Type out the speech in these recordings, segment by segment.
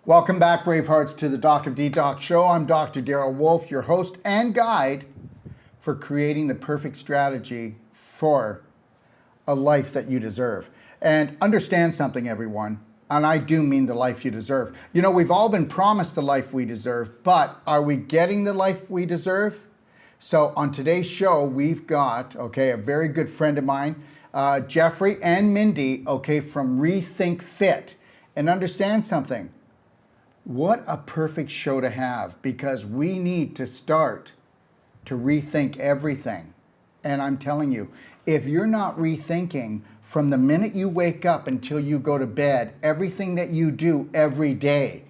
Welcome back, Bravehearts, to the Docofdetox show. I'm Dr. Darrell Wolfe, your host and guide for creating the perfect strategy for a life that you deserve. And understand something, everyone, and I do mean the life you deserve. You know, we've all been promised the life we deserve, but are we getting the life we deserve? So on today's show, we've got, a very good friend of mine, Jeffrey and Mindy, from Rethink Fit. And understand something. What a perfect show to have, because we need to start to rethink everything. And I'm telling you, if you're not rethinking from the minute you wake up until you go to bed, everything that you do every day,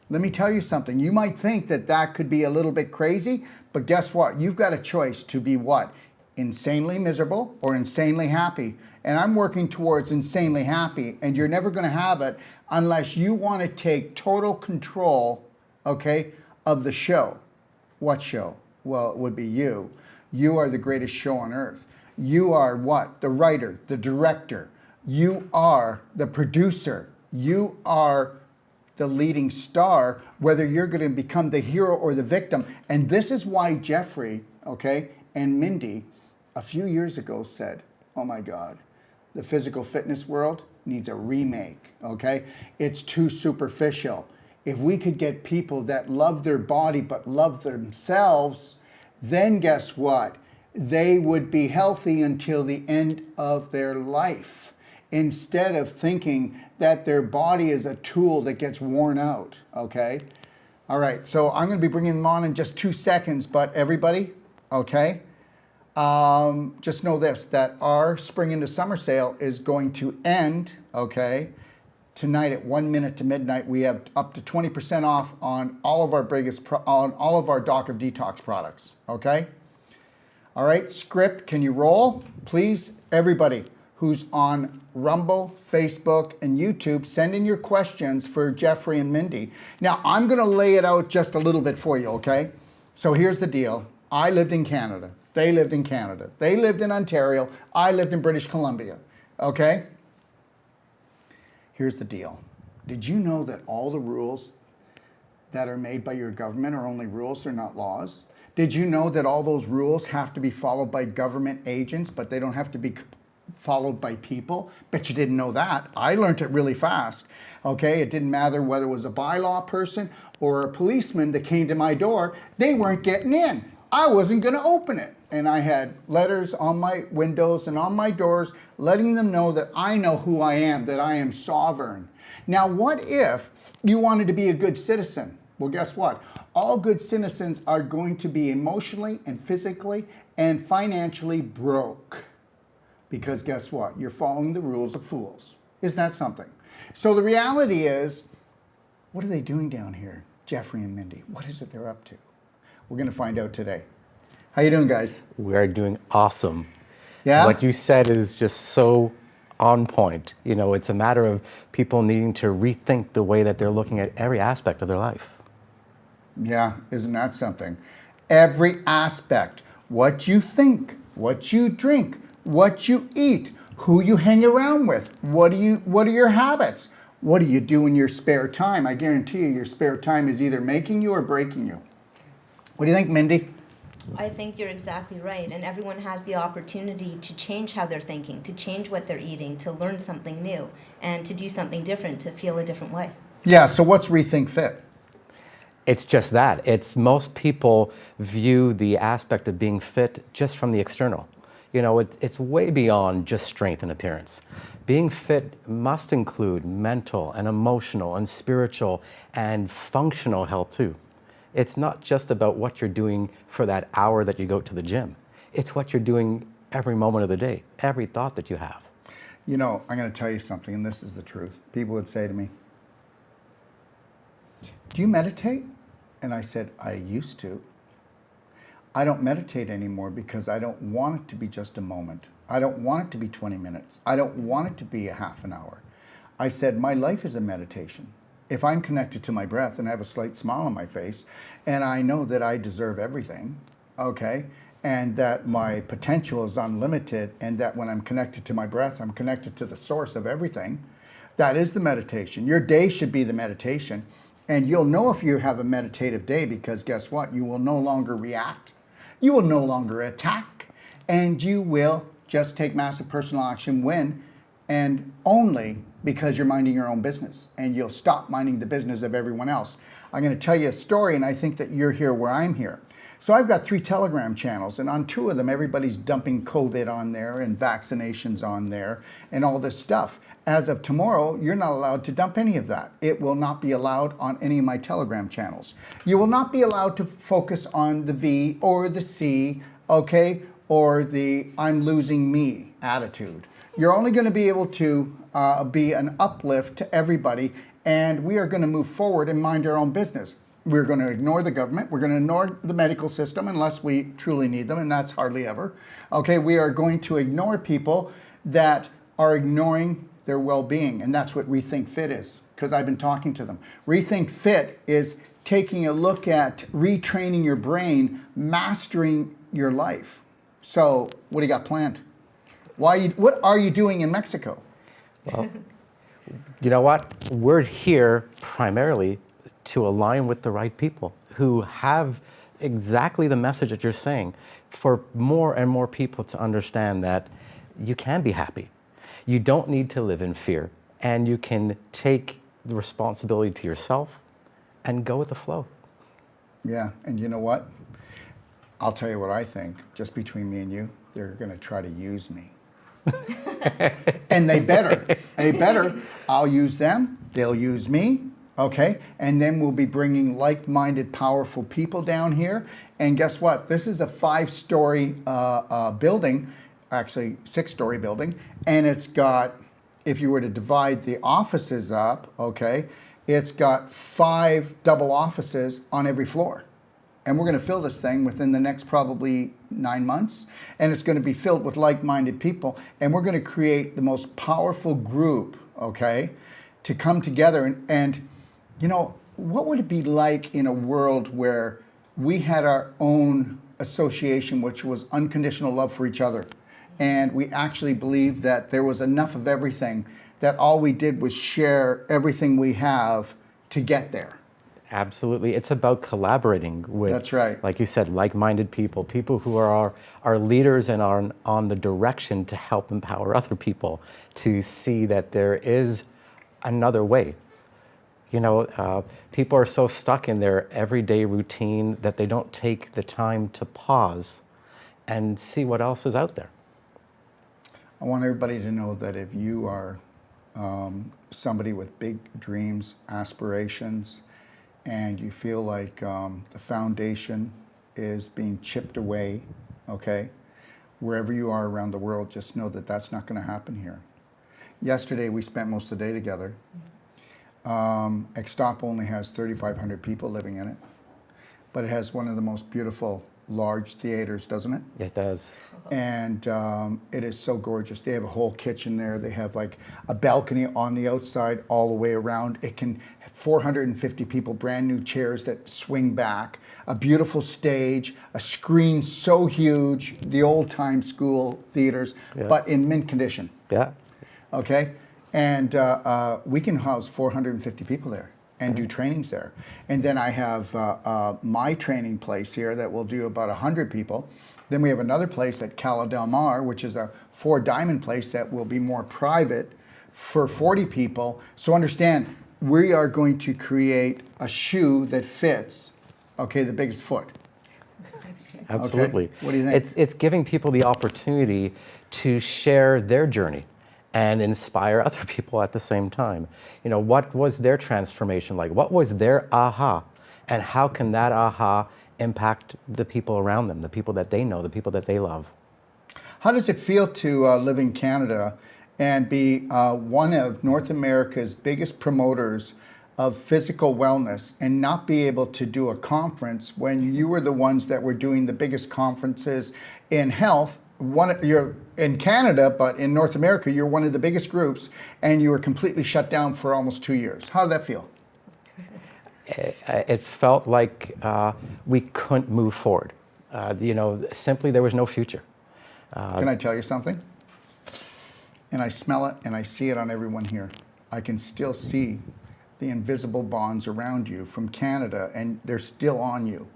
let me tell you something. You might think that that could be a little bit crazy, but guess what? You've got a choice to be what? Insanely miserable or insanely happy. And I'm working towards insanely happy, and you're never going to have it unless you want to take total control, of the show. What show? Well, it would be you. You are the greatest show on earth. You are what? The writer, the director. You are the producer. You are the leading star, whether you're going to become the hero or the victim. And this is why Jeffrey, and Mindy, a few years ago said, oh my God, the physical fitness world needs a remake, It's too superficial. If we could get people that love their body but love themselves, then guess what? They would be healthy until the end of their life, instead of thinking that their body is a tool that gets worn out, All right, so I'm going to be bringing them on in just 2 seconds, but everybody, just know this, that our spring into summer sale is going to end, tonight at 1 minute to midnight. We have up to 20% off on all of our on all of our Docofdetox products, All right, script, can you roll? Please, everybody who's on Rumble, Facebook, and YouTube, send in your questions for Jeffrey and Mindy. Now, I'm gonna lay it out just a little bit for you, So here's the deal. I lived in Canada. They lived in Canada. They lived in Ontario. I lived in British Columbia, Here's the deal. Did you know that all the rules that are made by your government are only rules, they're not laws? Did you know that all those rules have to be followed by government agents, but they don't have to be followed by people? Bet you didn't know that. I learned it really fast, It didn't matter whether it was a bylaw person or a policeman that came to my door. They weren't getting in. I wasn't going to open it. And I had letters on my windows and on my doors letting them know that I know who I am, that I am sovereign. Now, what if you wanted to be a good citizen? Well, guess what? All good citizens are going to be emotionally and physically and financially broke. Because guess what? You're following the rules of fools. Isn't that something? So the reality is, what are they doing down here, Jeffrey and Mindy? What is it they're up to? We're going to find out today. How you doing, guys? We are doing awesome. Yeah? What you said is just so on point. It's a matter of people needing to rethink the way that they're looking at every aspect of their life. Yeah, isn't that something? Every aspect. What you think, what you drink, what you eat, who you hang around with, what are your habits? What do you do in your spare time? I guarantee you your spare time is either making you or breaking you. What do you think, Mindy? I think you're exactly right, and everyone has the opportunity to change how they're thinking, to change what they're eating, to learn something new, and to do something different, to feel a different way. Yeah, so what's Rethink Fit? It's just that. Most people view the aspect of being fit just from the external. It's way beyond just strength and appearance. Being fit must include mental and emotional and spiritual and functional health too. It's not just about what you're doing for that hour that you go to the gym. It's what you're doing every moment of the day, every thought that you have. I'm going to tell you something, and this is the truth. People would say to me, do you meditate? And I said, I used to. I don't meditate anymore because I don't want it to be just a moment. I don't want it to be 20 minutes. I don't want it to be a half an hour. I said, my life is a meditation. If I'm connected to my breath and I have a slight smile on my face, and I know that I deserve everything, okay, and that my potential is unlimited, and that when I'm connected to my breath, I'm connected to the source of everything, that is the meditation. Your day should be the meditation. And you'll know if you have a meditative day because guess what? You will no longer react. You will no longer attack. And you will just take massive personal action when and only because you're minding your own business. And you'll stop minding the business of everyone else. I'm going to tell you a story, and I think that you're here where I'm here. So I've got 3 Telegram channels, and on 2 of them, everybody's dumping COVID on there and vaccinations on there and all this stuff. As of tomorrow, you're not allowed to dump any of that. It will not be allowed on any of my Telegram channels. You will not be allowed to focus on the V or the C, okay, or the I'm losing me attitude. You're only going to be able to be an uplift to everybody, and we are going to move forward and mind our own business. We're going to ignore the government. We're going to ignore the medical system unless we truly need them, and that's hardly ever. Okay, we are going to ignore people that are ignoring their well-being, and that's what Rethink Fit is, because I've been talking to them. Rethink Fit is taking a look at retraining your brain, mastering your life. So what do you got planned? What are you doing in Mexico? Well, you know what? We're here primarily to align with the right people who have exactly the message that you're saying, for more and more people to understand that you can be happy. You don't need to live in fear, and you can take the responsibility to yourself and go with the flow. Yeah, and you know what? I'll tell you what I think, just between me and you, they're going to try to use me. And they better. I'll use them, they'll use me, okay? And then we'll be bringing like-minded, powerful people down here. And guess what? This is a 5-story building, actually 6-story building, and it's got, if you were to divide the offices up, okay, it's got 5 double offices on every floor. And we're going to fill this thing within the next probably 9 months, and it's going to be filled with like-minded people, and we're going to create the most powerful group, okay, to come together. And what would it be like in a world where we had our own association, which was unconditional love for each other? And we actually believed that there was enough of everything, that all we did was share everything we have to get there. Absolutely. It's about collaborating with, that's right, like you said, like-minded people who are our leaders and are on the direction to help empower other people to see that there is another way. People are so stuck in their everyday routine that they don't take the time to pause and see what else is out there. I want everybody to know that if you are somebody with big dreams, aspirations, and you feel like the foundation is being chipped away, okay, wherever you are around the world, just know that that's not going to happen here. Yesterday, we spent most of the day together. Ixtapa only has 3,500 people living in it, but it has one of the most beautiful large theaters, doesn't it? It does. And it is so gorgeous. They have a whole kitchen there. They have like a balcony on the outside all the way around. It can have 450 people, brand new chairs that swing back, a beautiful stage, a screen so huge, the old time school theaters, yeah, but in mint condition. Yeah. Okay? And we can house 450 people there and do trainings there. And then I have my training place here that will do about 100 people. Then we have another place at Cala Del Mar, which is a 4-diamond place that will be more private for 40 people. So understand, we are going to create a shoe that fits, okay, the biggest foot. Absolutely. Okay. What do you think? It's giving people the opportunity to share their journey and inspire other people at the same time. You know, what was their transformation like? What was their aha? And how can that aha impact the people around them, the people that they know, the people that they love? How does it feel to live in Canada and be one of North America's biggest promoters of physical wellness and not be able to do a conference when you were the ones that were doing the biggest conferences in health? You're in Canada, but in North America, you're one of the biggest groups, and you were completely shut down for almost 2 years. How did that feel? It felt like we couldn't move forward. You know, simply there was no future. Can I tell you something? And I smell it and I see it on everyone here. I can still see the invisible bonds around you from Canada, and they're still on you.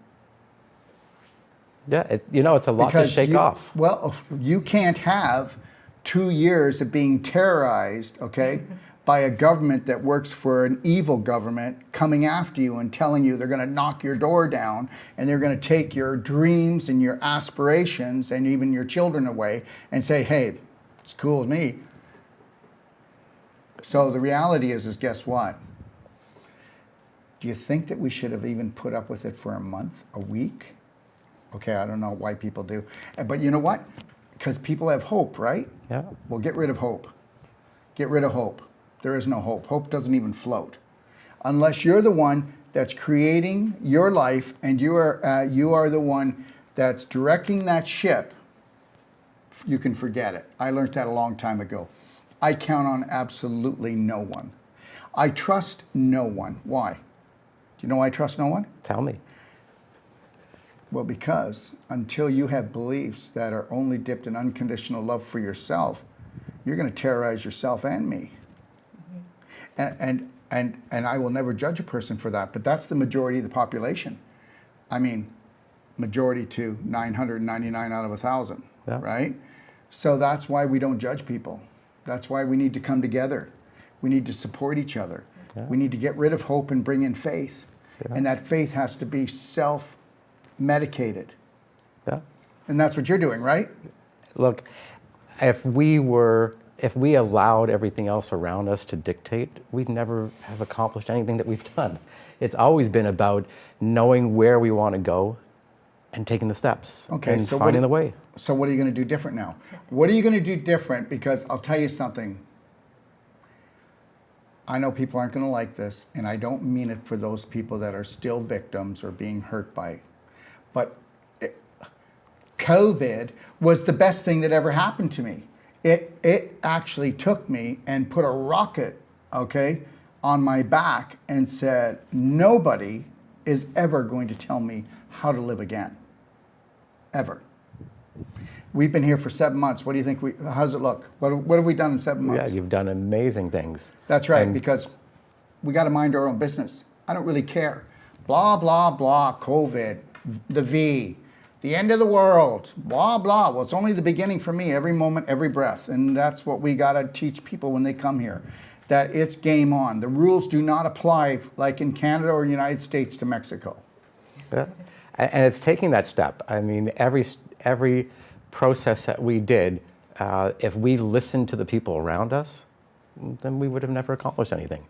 Yeah, you know, it's a lot to shake off. Well, you can't have 2 years of being terrorized, okay, by a government that works for an evil government coming after you and telling you they're going to knock your door down and they're going to take your dreams and your aspirations and even your children away and say, hey, it's cool with me. So the reality is guess what? Do you think that we should have even put up with it for a month, a week? Okay, I don't know why people do. But you know what? Because people have hope, right? Yeah. Well, get rid of hope. Get rid of hope. There is no hope. Hope doesn't even float. Unless you're the one that's creating your life and you are the one that's directing that ship, you can forget it. I learned that a long time ago. I count on absolutely no one. I trust no one. Why? Do you know why I trust no one? Tell me. Well, because until you have beliefs that are only dipped in unconditional love for yourself, you're going to terrorize yourself and me. And I will never judge a person for that, but that's the majority of the population. I mean, majority to 999 out of 1,000, Yeah. right? So that's why we don't judge people. That's why we need to come together. We need to support each other. Yeah. We need to get rid of hope and bring in faith. Yeah. And that faith has to be self-medicated. Yeah. And that's what you're doing, right? Look, if we allowed everything else around us to dictate, we'd never have accomplished anything that we've done. It's always been about knowing where we want to go and taking the steps and so finding the way. So what are you going to do different now? What are you going to do different? Because I'll tell you something. I know people aren't going to like this, and I don't mean it for those people that are still victims or being hurt by it. But COVID was the best thing that ever happened to me. It actually took me and put a rocket, okay, on my back and said, nobody is ever going to tell me how to live again. Ever. We've been here for 7 months. What do you think? How's it look? What have we done in 7 months? Yeah, you've done amazing things. That's right, And because we got to mind our own business. I don't really care. Blah, blah, blah, COVID, the V, the end of the world, blah, blah. Well, it's only the beginning for me, every moment, every breath. And that's what we got to teach people when they come here, that it's game on. The rules do not apply like in Canada or United States to Mexico. Yeah. And it's taking that step. I mean, every process that we did, if we listened to the people around us, then we would have never accomplished anything.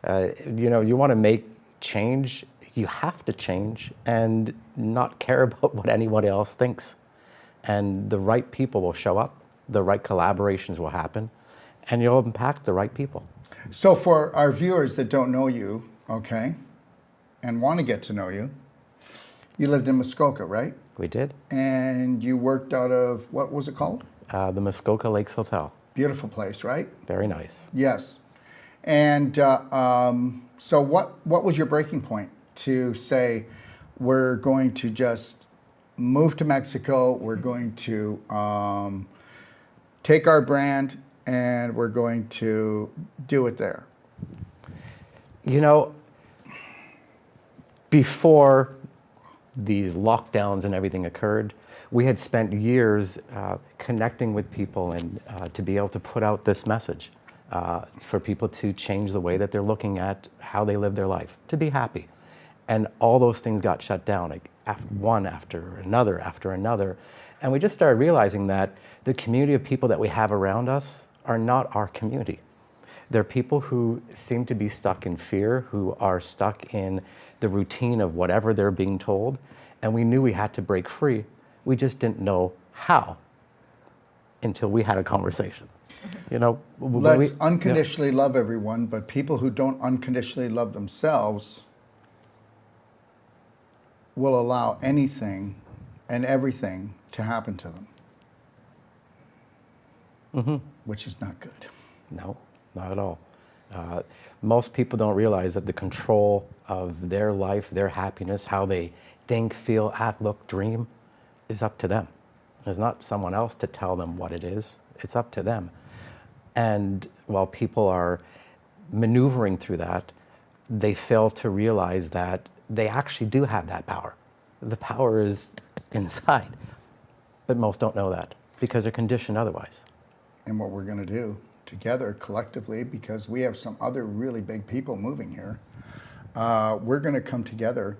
You know, you want to make change, you have to change and not care about what anyone else thinks. And the right people will show up, the right collaborations will happen, and you'll impact the right people. So for our viewers that don't know you, okay, and want to get to know you, you lived in Muskoka, right? We did. And you worked out of, what was it called? The Muskoka Lakes Hotel. Beautiful place, right? Very nice. Yes. And so what was your breaking point to say, we're going to just move to Mexico, we're going to take our brand, and we're going to do it there? You know, before these lockdowns and everything occurred, we had spent years connecting with people and to be able to put out this message for people to change the way that they're looking at how they live their life, to be happy. And all those things got shut down, like one after another. And we just started realizing that the community of people that we have around us are not our community. They're people who seem to be stuck in fear, who are stuck in the routine of whatever they're being told. And we knew we had to break free. We just didn't know how until we had a conversation. You know, Let's unconditionally love everyone, but people who don't unconditionally love themselves will allow anything and everything to happen to them, which is not good. No, not at all. Most people don't realize that the control of their life, their happiness, how they think, feel, act, look, dream, is up to them. It's not someone else to tell them what it is. It's up to them. And while people are maneuvering through that, they fail to realize that they actually do have that power. The power is inside. But most don't know that because they're conditioned otherwise. And what we're going to do together collectively, because we have some other really big people moving here, we're going to come together,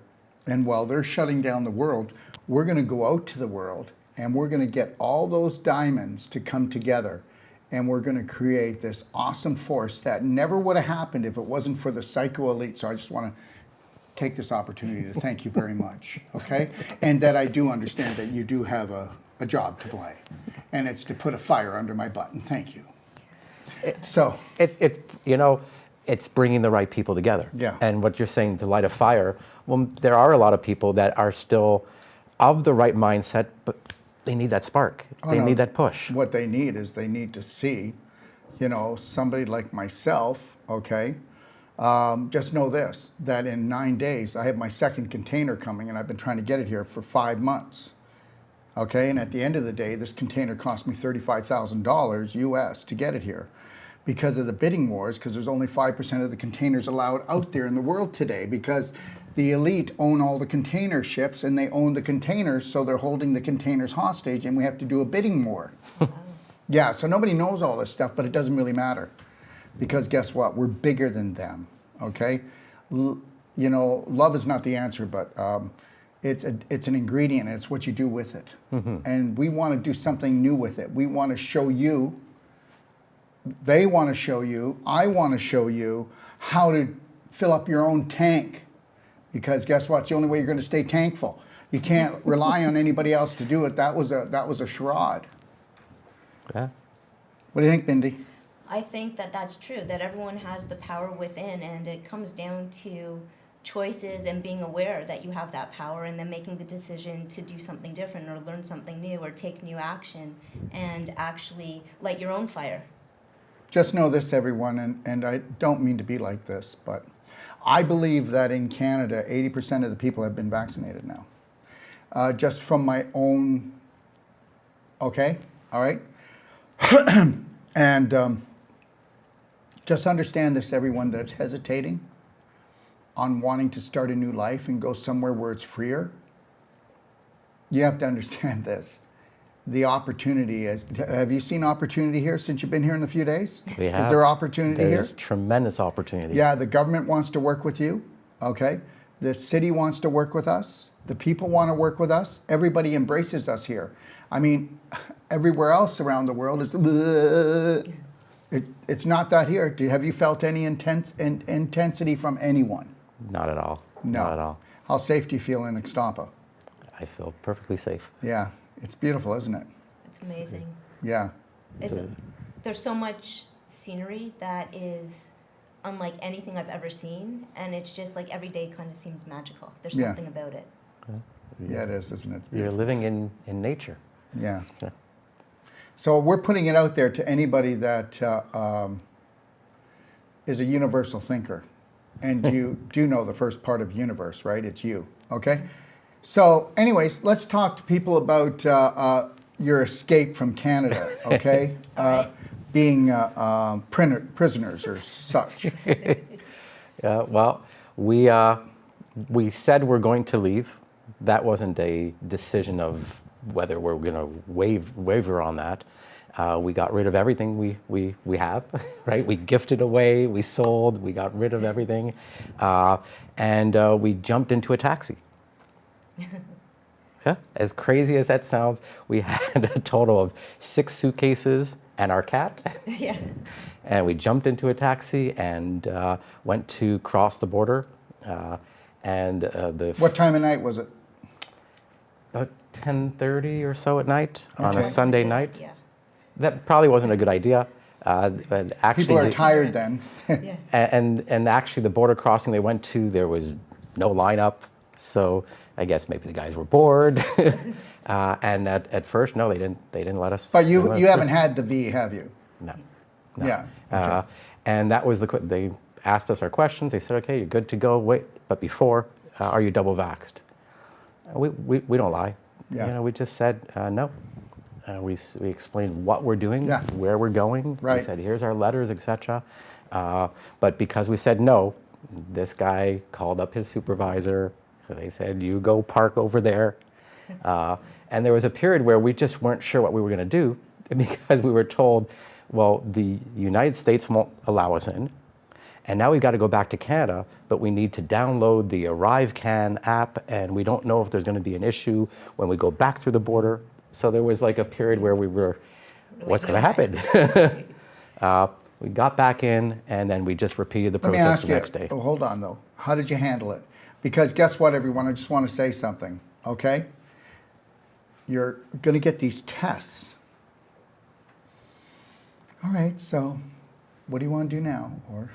and while they're shutting down the world, we're going to go out to the world and we're going to get all those diamonds to come together, and we're going to create this awesome force that never would have happened if it wasn't for the psycho elite. So I just want to take this opportunity to thank you very much, okay? And that I do understand that you do have a job to play, and it's to put a fire under my butt, and thank you. So You know, it's bringing the right people together. Yeah. And what you're saying, to light a fire, well, there are a lot of people that are still of the right mindset, but they need that spark. They need that push. What they need is they need to see, you know, somebody like myself, okay? Just know this, that in 9 days, I have my second container coming, and I've been trying to get it here for 5 months. Okay, and at the end of the day, this container cost me $35,000 US to get it here because of the bidding wars, because there's only 5% of the containers allowed out there in the world today, because the elite own all the container ships and they own the containers, so they're holding the containers hostage, and we have to do a bidding war. Yeah, so nobody knows all this stuff, but it doesn't really matter, because guess what? We're bigger than them, okay? You know, love is not the answer, but it's an ingredient, and it's what you do with it. And we want to do something new with it. We want to show you, they want to show you, I want to show you how to fill up your own tank. Because guess what? It's the only way you're going to stay tankful. You can't rely on anybody else to do it. That was a charade. Yeah. What do you think, Mindy? I think that that's true, that everyone has the power within, and it comes down to choices and being aware that you have that power, and then making the decision to do something different or learn something new or take new action and actually light your own fire. Just know this, everyone, and I don't mean to be like this, but I believe that in Canada, 80% of the people have been vaccinated now. Just from my own, okay, all right? And just understand this, everyone that's hesitating on wanting to start a new life and go somewhere where it's freer. You have to understand this. The opportunity is, have you seen opportunity here since you've been here in a few days? We have. Is there opportunity here? There's tremendous opportunity. Yeah, the government wants to work with you, okay? The city wants to work with us. The people want to work with us. Everybody embraces us here. I mean, everywhere else around the world is, it's not that here. Have you felt any intensity from anyone? Not at all. No. Not at all. How safe do you feel in Ixtapa? I feel perfectly safe. Yeah, it's beautiful, isn't it? It's amazing. Yeah. There's so much scenery that is unlike anything I've ever seen, and it's just like every day kind of seems magical. There's Yeah. something about it. Yeah, it is, isn't it? It's You're beautiful. living in nature. Yeah. Yeah. So we're putting it out there to anybody that is a universal thinker. And you do know the first part of universe, right? It's you, okay? So anyways, let's talk to people about your escape from Canada, okay? Being prisoners or such. Yeah, well, we said we're going to leave. That wasn't a decision of whether we're going to waver on that. We got rid of everything we have, right? We gifted away, we sold, we got rid of everything, and we jumped into a taxi. Yeah, as crazy as that sounds, we had a total of 6 suitcases and our cat. Yeah. And we jumped into a taxi and went to cross the border. What time of night was it? About 10:30 or so at night on a Okay. Sunday night. Yeah. That probably wasn't a good idea. But actually, People are tired then. Yeah. and actually, the border crossing they went to, there was no lineup. So I guess maybe the guys were bored. And at first, no, they didn't let us. But they let us you haven't through. had the V, have you? No. Yeah. Okay. And that was they asked us our questions. They said, okay, you're good to go. Wait, but before, are you double vaxxed? We don't lie. Yeah. You know, we just said no. We explained what we're doing, Yeah. where we're going. Right. We said, here's our letters, etc. But because we said no, this guy called up his supervisor. They said, you go park over there. And there was a period where we just weren't sure what we were going to do because we were told, well, the United States won't allow us in. And now we've got to go back to Canada, but we need to download the ArriveCan app, and we don't know if there's going to be an issue when we go back through the border. So there was like a period where we were, what's going to happen? We got back in, and then we just repeated the Let me process ask the you, next day. oh, hold on though. How did you handle it? Because guess what, everyone? I just want to say something, okay? You're going to get these tests. All right, so what do you want to do now? Or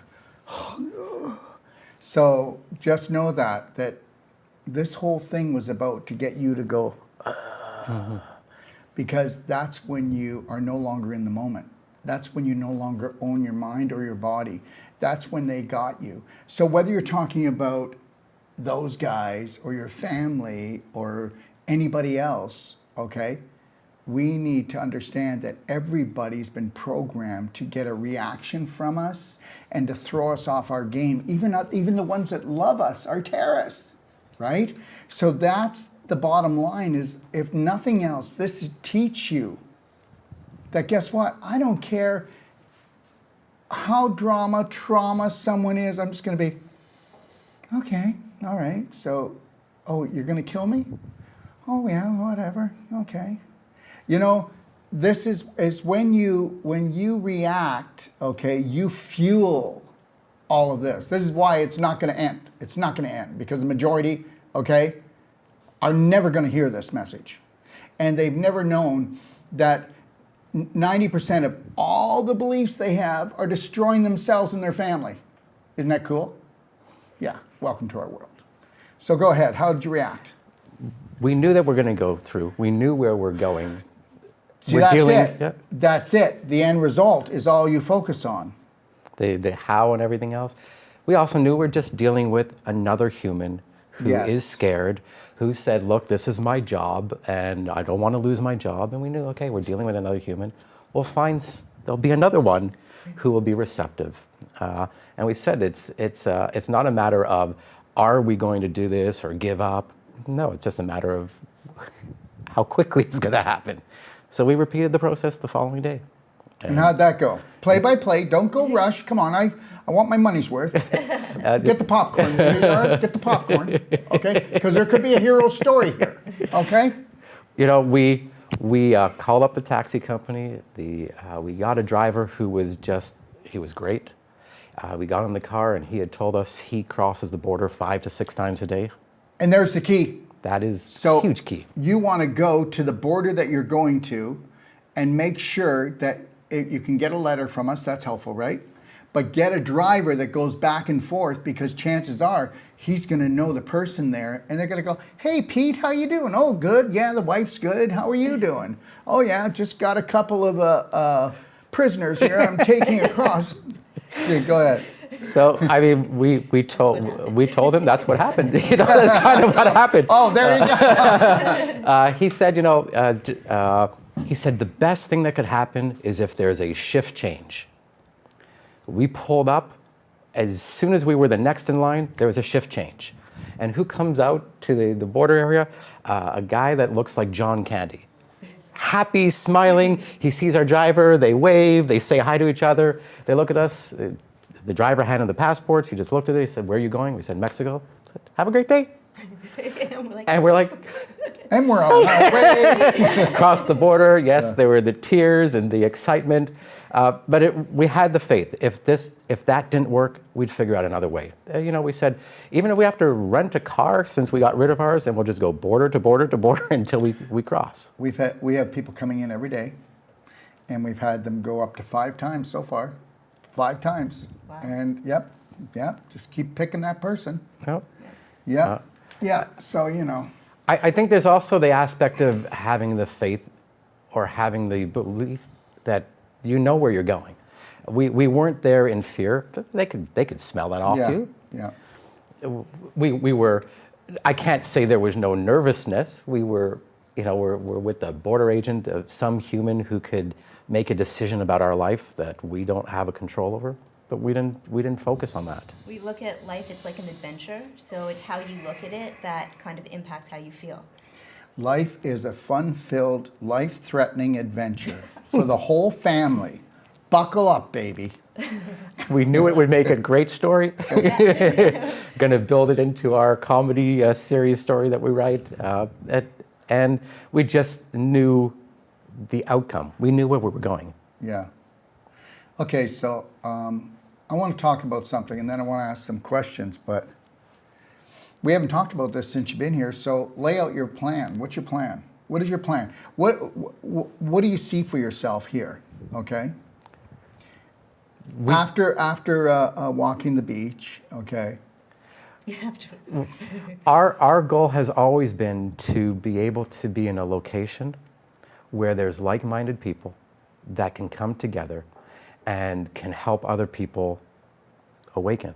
so just know that this whole thing was about to get you to go, because that's when you are no longer in the moment. That's when you no longer own your mind or your body. That's when they got you. So whether you're talking about those guys or your family or anybody else, okay, we need to understand that everybody's been programmed to get a reaction from us and to throw us off our game. Even the ones that love us are terrorists, right? So that's the bottom line is, if nothing else, this is teach you that guess what? I don't care how trauma someone is. I'm just going to be, okay, all right. So, oh, you're going to kill me? Oh, yeah, whatever. Okay. You know, this is when you react, okay, you fuel all of this. This is why it's not going to end. It's not going to end because the majority, okay, are never going to hear this message. And they've never known that 90% of all the beliefs they have are destroying themselves and their family. Isn't that cool? Yeah, welcome to our world. So go ahead, how did you react? We knew that we're going to go through. We knew where we're going. See, We're that's dealing- it. yeah. That's it. The end result is all you focus on. The how and everything else. We also knew we're just dealing with another human who Yes. is scared, who said, look, this is my job and I don't want to lose my job. And we knew, okay, we're dealing with another human. We'll find, there'll be another one who will be receptive. And we said it's not a matter of, are we going to do this or give up? No, it's just a matter of how quickly it's going to happen. So we repeated the process the following day. And how'd that go? Play by play, don't go rush. Come on, I want my money's worth. Get the popcorn. Get the popcorn, okay? Because there could be a hero story here, okay? You know, we called up the taxi company. We got a driver who was he was great. We got in the car and he had told us he crosses the border 5 to 6 times a day. And there's the key. That is So huge key. you want to go to the border that you're going to and make sure that you can get a letter from us. That's helpful, right? But get a driver that goes back and forth, because chances are he's going to know the person there, and they're going to go, hey, Pete, how you doing? Oh, good. Yeah, the wife's good. How are you doing? Oh, yeah, just got a couple of prisoners here I'm taking across. Yeah, go ahead. So I mean, we told him that's what happened. You know, that's kind of what happened. Oh, there you go. He said, you know, he said the best thing that could happen is if there's a shift change. We pulled up. As soon as we were the next in line, there was a shift change. And who comes out to the border area? A guy that looks like John Candy. happy, smiling. He sees our driver, they wave, they say hi to each other. They look at us. The driver handed the passports. He just looked at it. He said, "Where are you going?" We said, "Mexico." He said, "Have a great day." And we're like, And we're on our way. across the border. Yes, there were the tears and the excitement, but we had the faith. If that didn't work, we'd figure out another way. We said, even if we have to rent a car, since we got rid of ours, and we'll just go border to border to border until we cross. We have people coming in every day, and we've had them go up to 5 times so far. 5 times. Wow. And yep, just keep picking that person. Yep. Yeah. So I think there's also the aspect of having the faith or having the belief that you know where you're going. We weren't there in fear. They could smell that off you. Yeah. We were. I can't say there was no nervousness. We were. We're with a border agent, some human who could make a decision about our life that we don't have a control over. But we didn't focus on that. We look at life, it's like an adventure, so it's how you look at it that kind of impacts how you feel. Life is a fun-filled, life-threatening adventure for the whole family. Buckle up, baby. We knew it would make a great story. Going to build it into our comedy series story that we write. And we just knew the outcome. We knew where we were going. Yeah. Okay, so I want to talk about something, and then I want to ask some questions, but we haven't talked about this since you've been here, so lay out your plan. What's your plan? What is your plan? What do you see for yourself here, okay? After walking the beach, okay? Our goal has always been to be able to be in a location where there's like-minded people that can come together and can help other people awaken,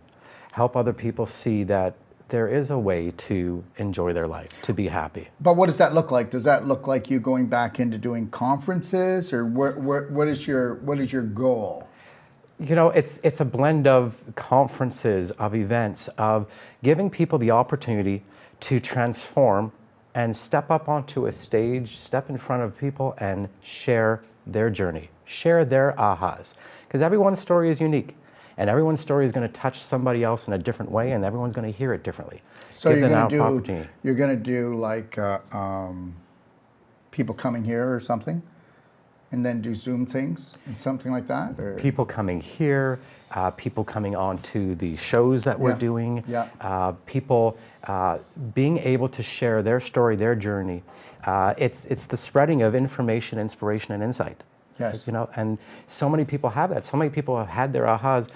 help other people see that there is a way to enjoy their life, to be happy. But what does that look like? Does that look like you going back into doing conferences, or what is your goal? It's a blend of conferences, of events, of giving people the opportunity to transform and step up onto a stage, step in front of people and share their journey, share their ahas. Because everyone's story is unique, and everyone's story is going to touch somebody else in a different way, and everyone's going to hear it differently. So you're going to do like people coming here or something, and then do Zoom things and something like that? Or? People coming here, people coming on to the shows that we're doing, people being able to share their story, their journey. It's the spreading of information, inspiration, and insight. Yes. And so many people have that. So many people have had their ahas,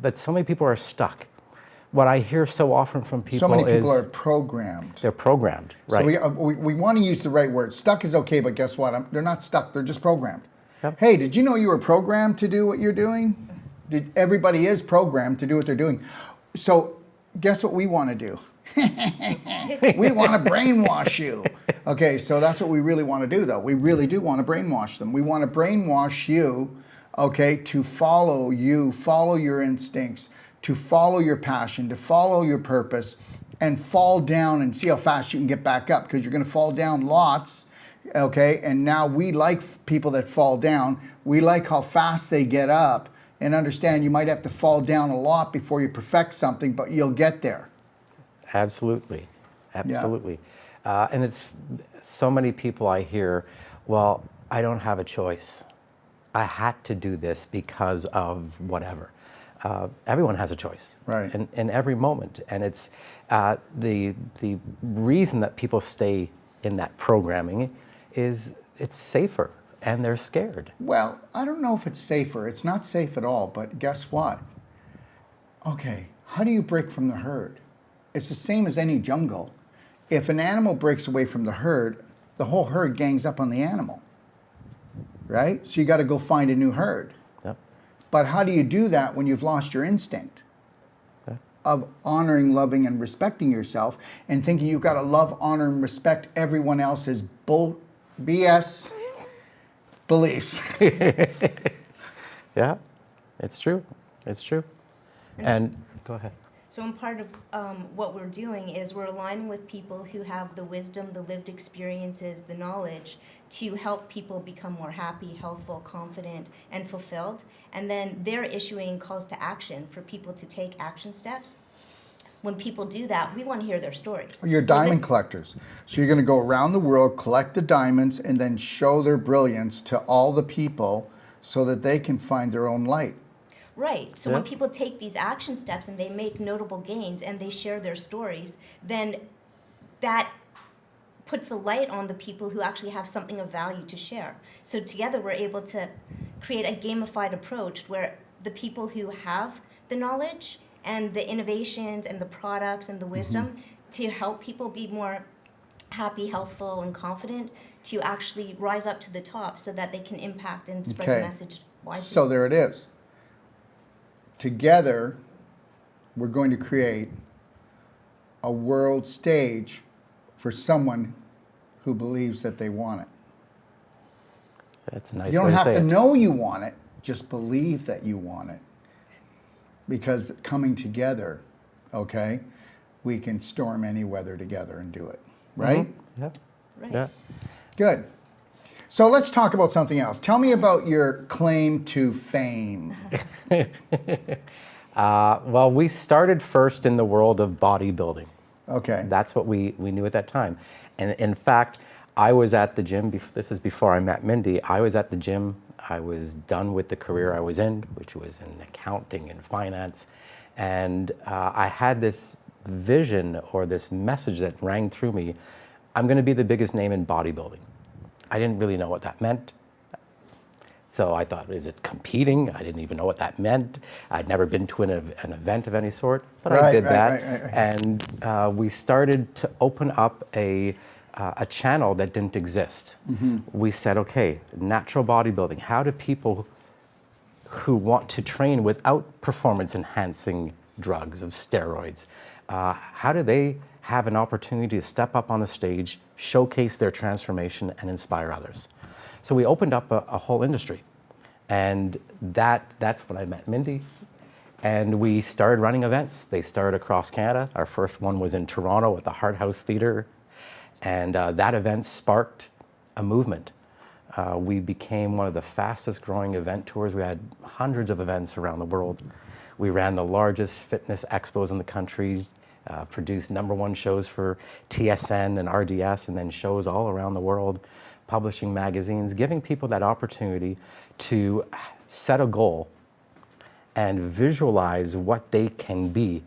but so many people are stuck. What I hear so often from people is... So many people are programmed. They're programmed, right. So we want to use the right word. Stuck is okay, but guess what? They're not stuck. They're just programmed. Yep. Hey, did you know you were programmed to do what you're doing? Everybody is programmed to do what they're doing. So guess what we want to do? We want to brainwash you. Okay, so that's what we really want to do, though. We really do want to brainwash them. We want to brainwash you, okay, to follow you, follow your instincts, to follow your passion, to follow your purpose, and fall down and see how fast you can get back up, because you're going to fall down lots, okay? And now we like people that fall down. We like how fast they get up, and understand you might have to fall down a lot before you perfect something, but you'll get there. Absolutely. And it's so many people I hear, well, I don't have a choice. I had to do this because of whatever. Everyone has a choice, right? In every moment, and it's the reason that people stay in that programming is it's safer, and they're scared. Well, I don't know if it's safer. It's not safe at all. But guess what? Okay, how do you break from the herd? It's the same as any jungle. If an animal breaks away from the whole herd gangs up on the animal, right? So you got to go find a new herd. Yep. But how do you do that when you've lost your instinct of honoring, loving, and respecting yourself, and thinking you've got to love, honor, and respect everyone else's BS beliefs? Yeah, it's true. It's true. And go ahead. So, in part of what we're doing is we're aligning with people who have the wisdom, the lived experiences, the knowledge to help people become more happy, healthful, confident, and fulfilled. And then they're issuing calls to action for people to take action steps. When people do that, we want to hear their stories. You're diamond collectors. So you're going to go around the world, collect the diamonds, and then show their brilliance to all the people so that they can find their own light. Right. So when people take these action steps and they make notable gains and they share their stories, then that puts the light on the people who actually have something of value to share. So together we're able to create a gamified approach where the people who have the knowledge and the innovations and the products and the wisdom to help people be more happy, healthful, and confident to actually rise up to the top so that they can impact and spread the message widely. So there it is. Together, we're going to create a world stage for someone who believes that they want it. That's a nice You don't way to have say to it. know you want it, just believe that you want it. Because coming together, okay, we can storm any weather together and do it, right? Yep. Right. Yeah. Good. So let's talk about something else. Tell me about your claim to fame. Well, we started first in the world of bodybuilding. Okay. That's what we knew at that time. And in fact, I was at the gym, this is before I met Mindy, I was at the gym, I was done with the career I was in, which was in accounting and finance. And I had this vision or this message that rang through me, I'm gonna be the biggest name in bodybuilding. I didn't really know what that meant. So I thought, is it competing? I didn't even know what that meant. I'd never been to an event of any sort, but I did that. Right. And we started to open up a channel that didn't exist. We said, okay, natural bodybuilding. How do people who want to train without performance enhancing drugs of steroids, how do they have an opportunity to step up on the stage, showcase their transformation, and inspire others? So we opened up a whole industry. And that's when I met Mindy. And we started running events. They started across Canada. Our first one was in Toronto at the Hart House Theatre. And that event sparked a movement. We became one of the fastest growing event tours. We had hundreds of events around the world. We ran the largest fitness expos in the country, produced #1 shows for TSN and RDS, and then shows all around the world, publishing magazines, giving people that opportunity to set a goal and visualize what they can be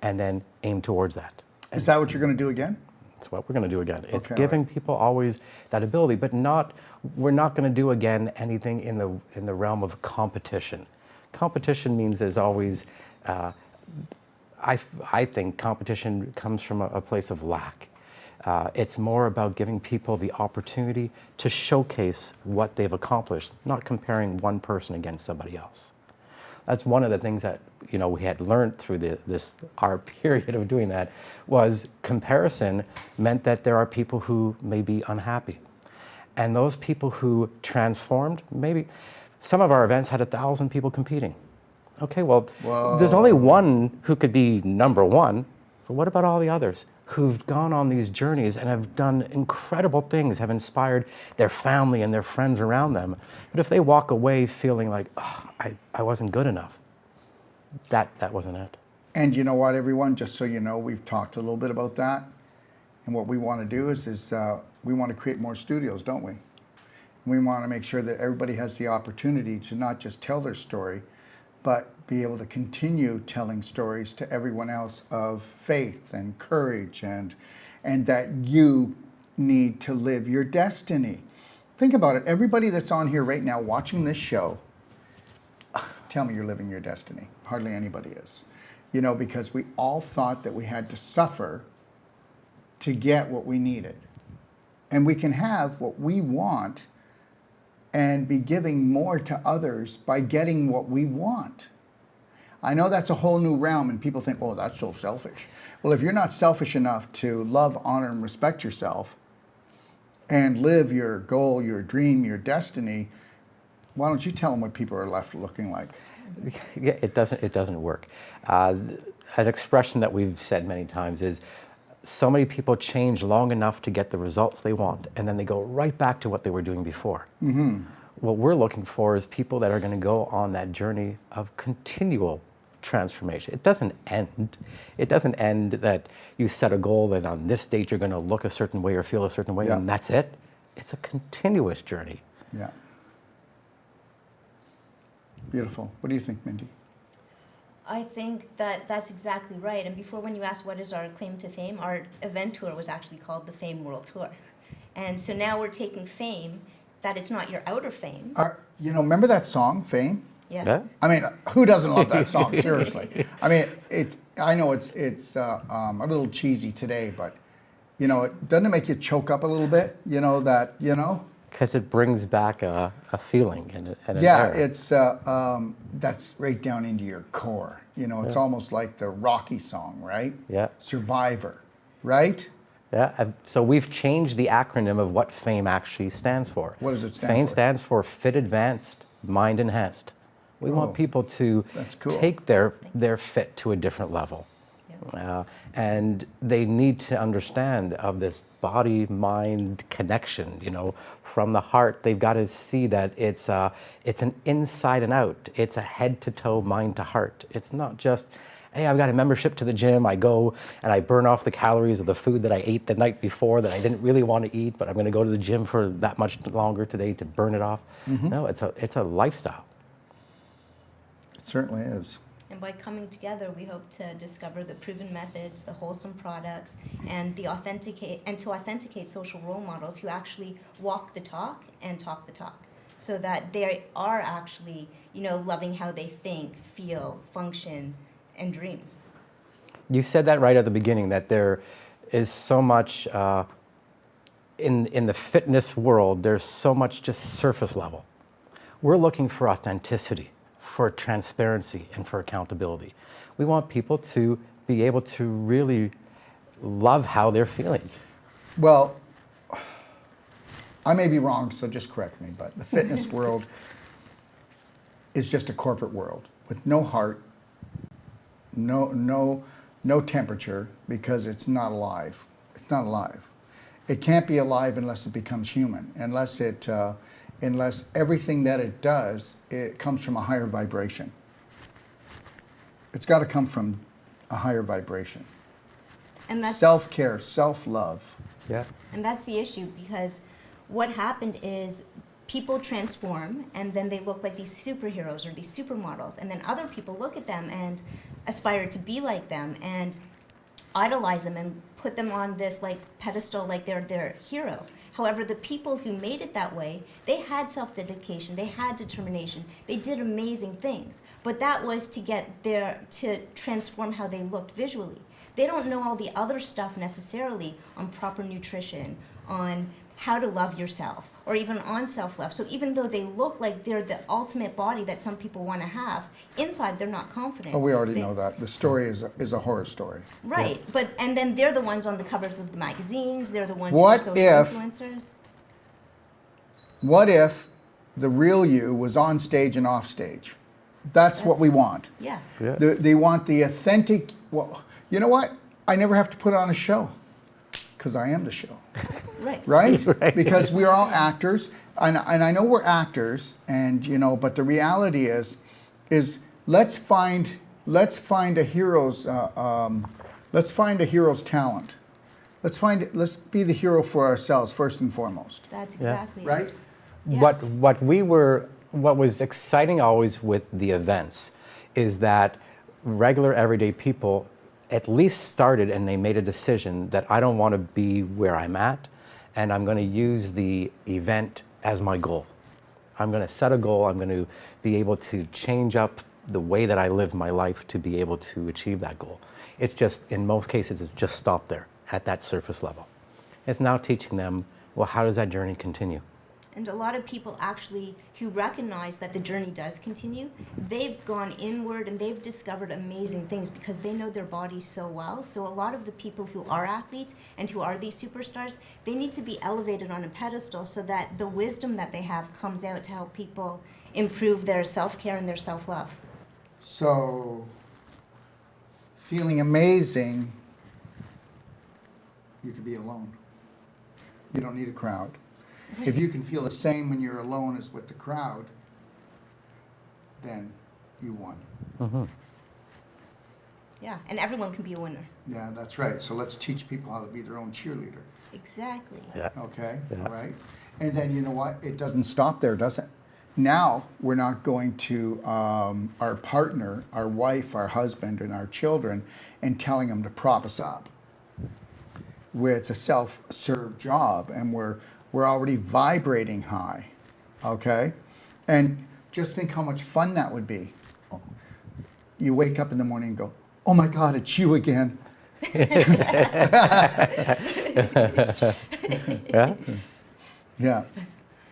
and then aim towards that. Is that what you're going to do again? That's what we're going to do again. It's Okay, giving people always that ability, but we're not going to do again anything in the realm of competition. Competition means there's always, I think competition comes from a place of lack. It's more about giving people the opportunity to showcase what they've accomplished, not comparing one person against somebody else. That's one of the things that we had learned through our period of doing that, was comparison meant that there are people who may be unhappy. And those people who transformed, maybe some of our events had 1,000 people competing. Okay, well, there's only one who could be #1, but what about all the others who've gone on these journeys and have done incredible things, have inspired their family and their friends around them? But if they walk away feeling like, oh, I wasn't good enough, that wasn't it. And you know what, everyone, just so you know, we've talked a little bit about that. And what we want to do is we want to create more studios, don't we? We want to make sure that everybody has the opportunity to not just tell their story, but be able to continue telling stories to everyone else of faith and courage and that you need to live your destiny. Think about it. Everybody that's on here right now watching this show, tell me you're living your destiny. Hardly anybody is. Because we all thought that we had to suffer to get what we needed. And we can have what we want and be giving more to others by getting what we want. I know that's a whole new realm, and people think, oh, that's so selfish. Well, if you're not selfish enough to love, honor, and respect yourself and live your goal, your dream, your destiny, why don't you tell them what people are left looking like? Yeah, it doesn't work. an expression that we've said many times is, so many people change long enough to get the results they want, and then they go right back to what they were doing before. What we're looking for is people that are going to go on that journey of continual transformation. It doesn't end. It doesn't end that you set a goal that on this date you're going to look a certain way or feel a certain way, Yeah. and that's it. It's a continuous journey. Yeah. Beautiful. What do you think, Mindy? I think that that's exactly right. And before, when you asked what is our claim to fame, our event tour was actually called the Fame World Tour. And so now we're taking fame, that it's not your outer fame. You know, remember that song, Fame? Yeah? I mean, who doesn't love that song? Seriously. I mean, I know it's a little cheesy today, but you know, doesn't it make you choke up a little bit? You know that, you know? Because it brings back a feeling and an Yeah, era. it's that's right down into your core. You know, it's almost like the Rocky song, right? Yeah. Survivor, right? Yeah, so we've changed the acronym of what FAME actually stands for. What does it stand FAME for? stands for Fit Advanced, Mind Enhanced. We Oh, want people to that's cool. take their fit to a different level. And they need to understand of this body-mind connection, you know, from the heart. They've got to see that it's an inside and out. It's a head to toe, mind to heart. It's not just, hey, I've got a membership to the gym. I go and I burn off the calories of the food that I ate the night before that I didn't really want to eat, but I'm going to go to the gym for that much longer today to burn it off. No, it's a lifestyle. It certainly is. And by coming together, we hope to discover the proven methods, the wholesome products, and to authenticate social role models who actually walk the talk and talk the talk, so that they are actually, you know, loving how they think, feel, function, and dream. You said that right at the beginning, that there is so much in the fitness world. There's so much just surface level. We're looking for authenticity, for transparency, and for accountability. We want people to be able to really love how they're feeling. Well, I may be wrong, so just correct me, but the fitness world is just a corporate world with no heart, no temperature, because it's not alive. It's not alive. It can't be alive unless it becomes human, unless everything that it does, it comes from a higher vibration. It's got to come from a higher vibration. And that's Self-care, self-love. Yeah. And that's the issue, because what happened is people transform and then they look like these superheroes or these supermodels, and then other people look at them and aspire to be like them and idolize them and put them on this like pedestal like they're their hero. However, the people who made it that way, they had self-dedication, they had determination, they did amazing things, but that was to transform how they looked visually. They don't know all the other stuff necessarily on proper nutrition, on how to love yourself, or even on self-love. So even though they look like they're the ultimate body that some people want to have, inside they're not confident. Oh, we already know that. The story is a horror story. Right, and then they're the ones on the covers of the magazines, they're the ones What who are social if- influencers. What if the real you was on stage and off stage? That's what we want. Yeah. Yeah. They want the authentic. Well, you know what? I never have to put on a show because I am the show. Right. Right? Right. Because we're all actors, and I know we're actors, and you know, but the reality is let's find a hero's talent. Let's be the hero for ourselves first and foremost. That's exactly it. Right? Yeah. What was exciting always with the events is that regular everyday people at least started and they made a decision that I don't want to be where I'm at, and I'm going to use the event as my goal. I'm going to set a goal. I'm going to be able to change up the way that I live my life to be able to achieve that goal. It's just, in most cases, it's just stopped there at that surface level. It's now teaching them, well, how does that journey continue? And a lot of people actually who recognize that the journey does continue, they've gone inward and they've discovered amazing things because they know their bodies so well. So a lot of the people who are athletes and who are these superstars, they need to be elevated on a pedestal so that the wisdom that they have comes out to help people improve their self-care and their self-love. So, feeling amazing, you could be alone. You don't need a crowd. If you can feel the same when you're alone as with the crowd, then you won. Yeah, and everyone can be a winner. Yeah, that's right. So let's teach people how to be their own cheerleader. Exactly. Yeah. Okay, Yeah. right? And then you know what? It doesn't stop there, does it? Now we're not going to our partner, our wife, our husband, and our children and telling them to prop us up. Where it's a self-serve job and we're already vibrating high. Okay? And just think how much fun that would be. You wake up in the morning and go, oh my God, it's you again. Yeah. Yeah.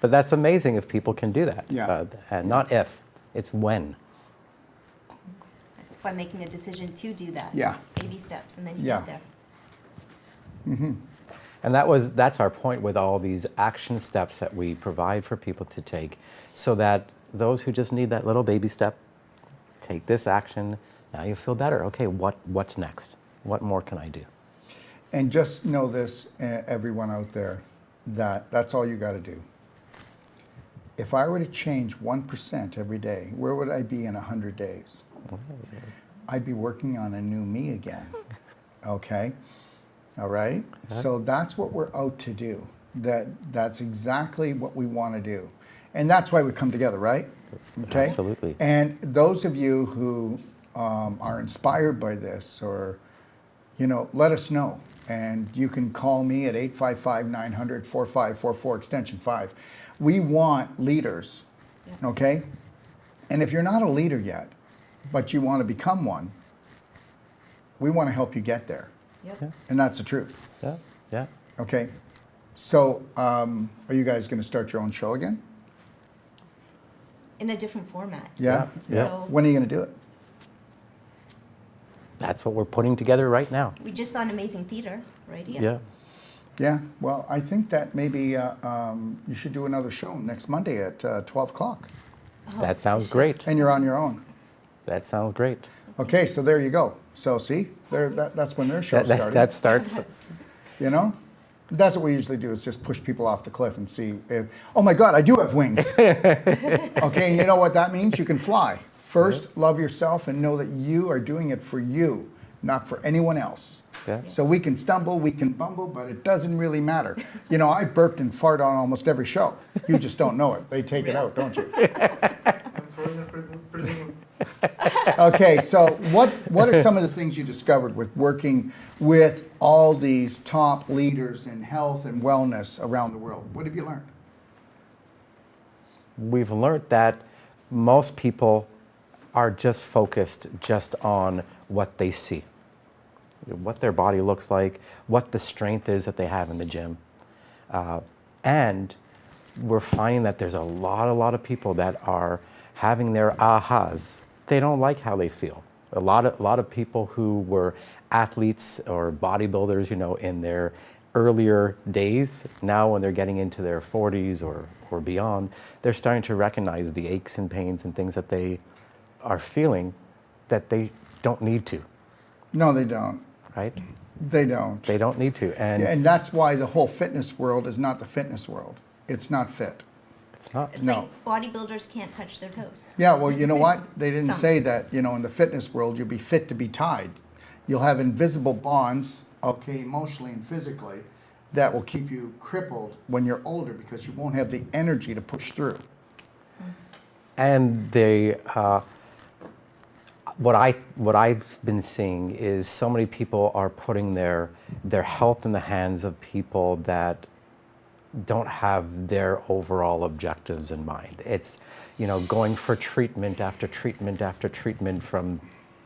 But that's amazing if people can do that. Yeah. And not if, it's when. That's by making a decision to do that. Yeah. Baby steps, and then you Yeah. get there. And that's our point with all these action steps that we provide for people to take, so that those who just need that little baby step, take this action, now you feel better. Okay, what's next? What more can I do? And just know this, everyone out there, that's all you got to do. If I were to change 1% every day, where would I be in 100 days? I'd be working on a new me again. Okay? All right? So that's what we're out to do. That's exactly what we want to do. And that's why we come together, right? Okay? Absolutely. And those of you who are inspired by this, or, let us know. And you can call me at 855-900-4544, extension 5. We want leaders, okay? And if you're not a leader yet, but you want to become one, we want to help you get there. Yep. Yeah. And that's the truth, Yeah, yeah. okay? So are you guys going to start your own show again? In a different format. Yeah? Yeah. So When are you going to do it? That's what we're putting together right now. we just saw an amazing theater right here. Yeah. Yeah, well, I think that maybe you should do another show next Monday at 12 o'clock. Oh, That sounds for sure. great. And you're on your own. That sounds great. Okay, so there you go. So see, that's when their show started. That starts. That's- You know? That's what we usually do, is just push people off the cliff and see if, oh my God, I do have wings. Okay, and you know what that means? You can fly. First, love yourself and know that you are doing it for you, not for anyone else. Yeah. So we can stumble, we can bumble, but it doesn't really matter. I burped and fart on almost every show. You just don't know it. They take it out, don't you? Okay, so what are some of the things you discovered with working with all these top leaders in health and wellness around the world? What have you learned? We've learned that most people are just focused just on what they see, what their body looks like, what the strength is that they have in the gym. And we're finding that there's a lot of people that are having their ahas. They don't like how they feel. A lot of people who were athletes or bodybuilders, in their earlier days, now when they're getting into their 40s or beyond, they're starting to recognize the aches and pains and things that they are feeling that they don't need to, No, they don't. right? They don't. They don't need to, and And that's why the whole fitness world is not the fitness world. It's not fit. it's not. It's No. like bodybuilders can't touch their toes. Yeah, well, you know what? They didn't Some. say that, in the fitness world, you'll be fit to be tied. You'll have invisible bonds, okay, emotionally and physically, that will keep you crippled when you're older because you won't have the energy to push through. And they, what I've been seeing is so many people are putting their health in the hands of people that don't have their overall objectives in mind. It's, going for treatment after treatment after treatment from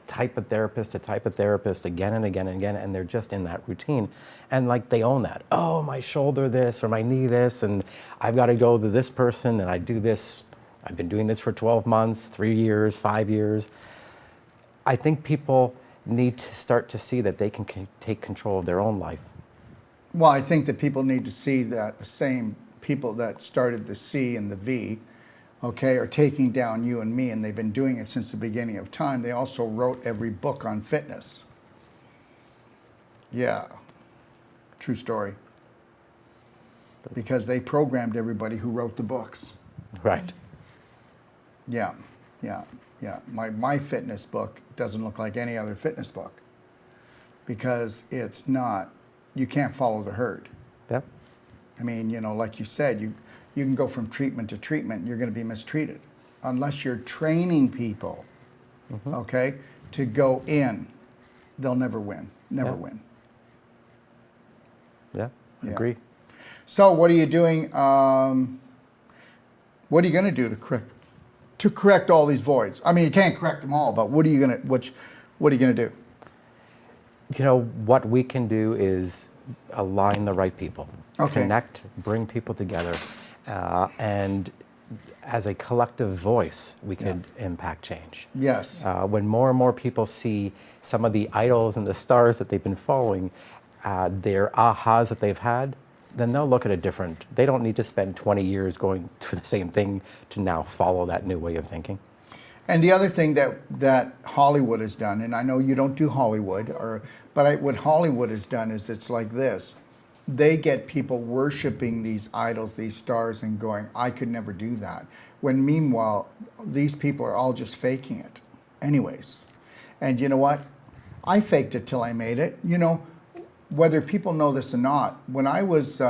type of therapist to type of therapist again and again and again, and they're just in that routine. And like they own that. Oh, my shoulder this or my knee this, and I've got to go to this person and I do this. I've been doing this for 12 months, 3 years, 5 years. I think people need to start to see that they can take control of their own life. Well, I think that people need to see that the same people that started the C and the V, okay, are taking down you and me, and they've been doing it since the beginning of time. They also wrote every book on fitness. Yeah. True story. Because they programmed everybody who wrote the books. Right. Yeah, yeah, yeah. My fitness book doesn't look like any other fitness book because it's not, you can't follow the herd. Yep. I mean, you know, like you said, you can go from treatment to treatment, you're going to be mistreated unless you're training people, okay, to go in. They'll never win, never Yeah. win. Yeah. Yeah. Agree. So what are you doing? What are you going to do to correct all these voids? I mean, you can't correct them all, but what are you going to do? You know, what we can do is align the right people, Okay. connect, bring people together, and as a collective voice, we could impact change. Yes. When more and more people see some of the idols and the stars that they've been following, their ahas that they've had, then they'll look at a different, they don't need to spend 20 years going through the same thing to now follow that new way of thinking. And the other thing that Hollywood has done, and I know you don't do Hollywood, but what Hollywood has done is it's like this. They get people worshiping these idols, these stars, and going, I could never do that. When meanwhile, these people are all just faking it anyways. And you know what? I faked it till I made it. You know, whether people know this or not, when I was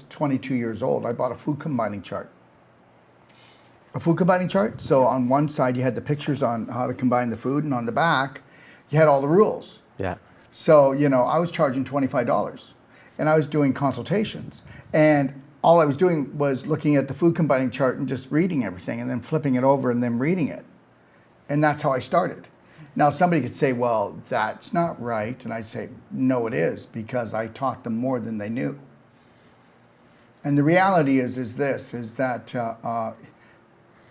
22 years old, I bought a food combining chart. A food combining chart. So on one side you had the pictures on how to combine the food, and on the back you had all the rules. Yeah. So, you know, I was charging $25 and I was doing consultations, and all I was doing was looking at the food combining chart and just reading everything and then flipping it over and then reading it. And that's how I started. Now somebody could say, well, that's not right. And I'd say, no, it is, because I taught them more than they knew. And the reality is that,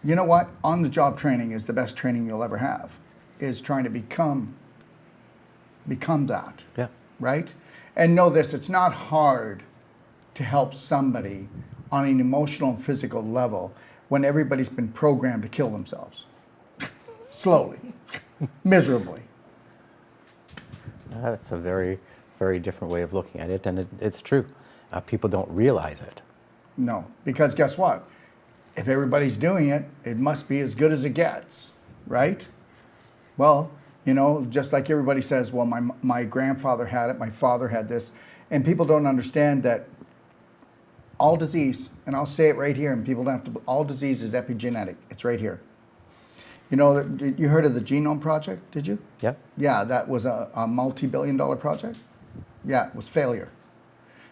you know what? On-the-job training is the best training you'll ever have, is trying to become that. Yeah. Right? And know this, it's not hard to help somebody on an emotional and physical level when everybody's been programmed to kill themselves. Slowly. Miserably. That's a very, very different way of looking at it, and it's true. People don't realize it. No, because guess what? If everybody's doing it, it must be as good as it gets, right? Well, you know, just like everybody says, well, my grandfather had it, my father had this, and people don't understand that all disease, and I'll say it right here, and people don't have to, all disease is epigenetic. It's right here. You know, you heard of the Genome Project, did you? Yep. Yeah, that was a multi-billion-dollar project. Yeah, it was failure.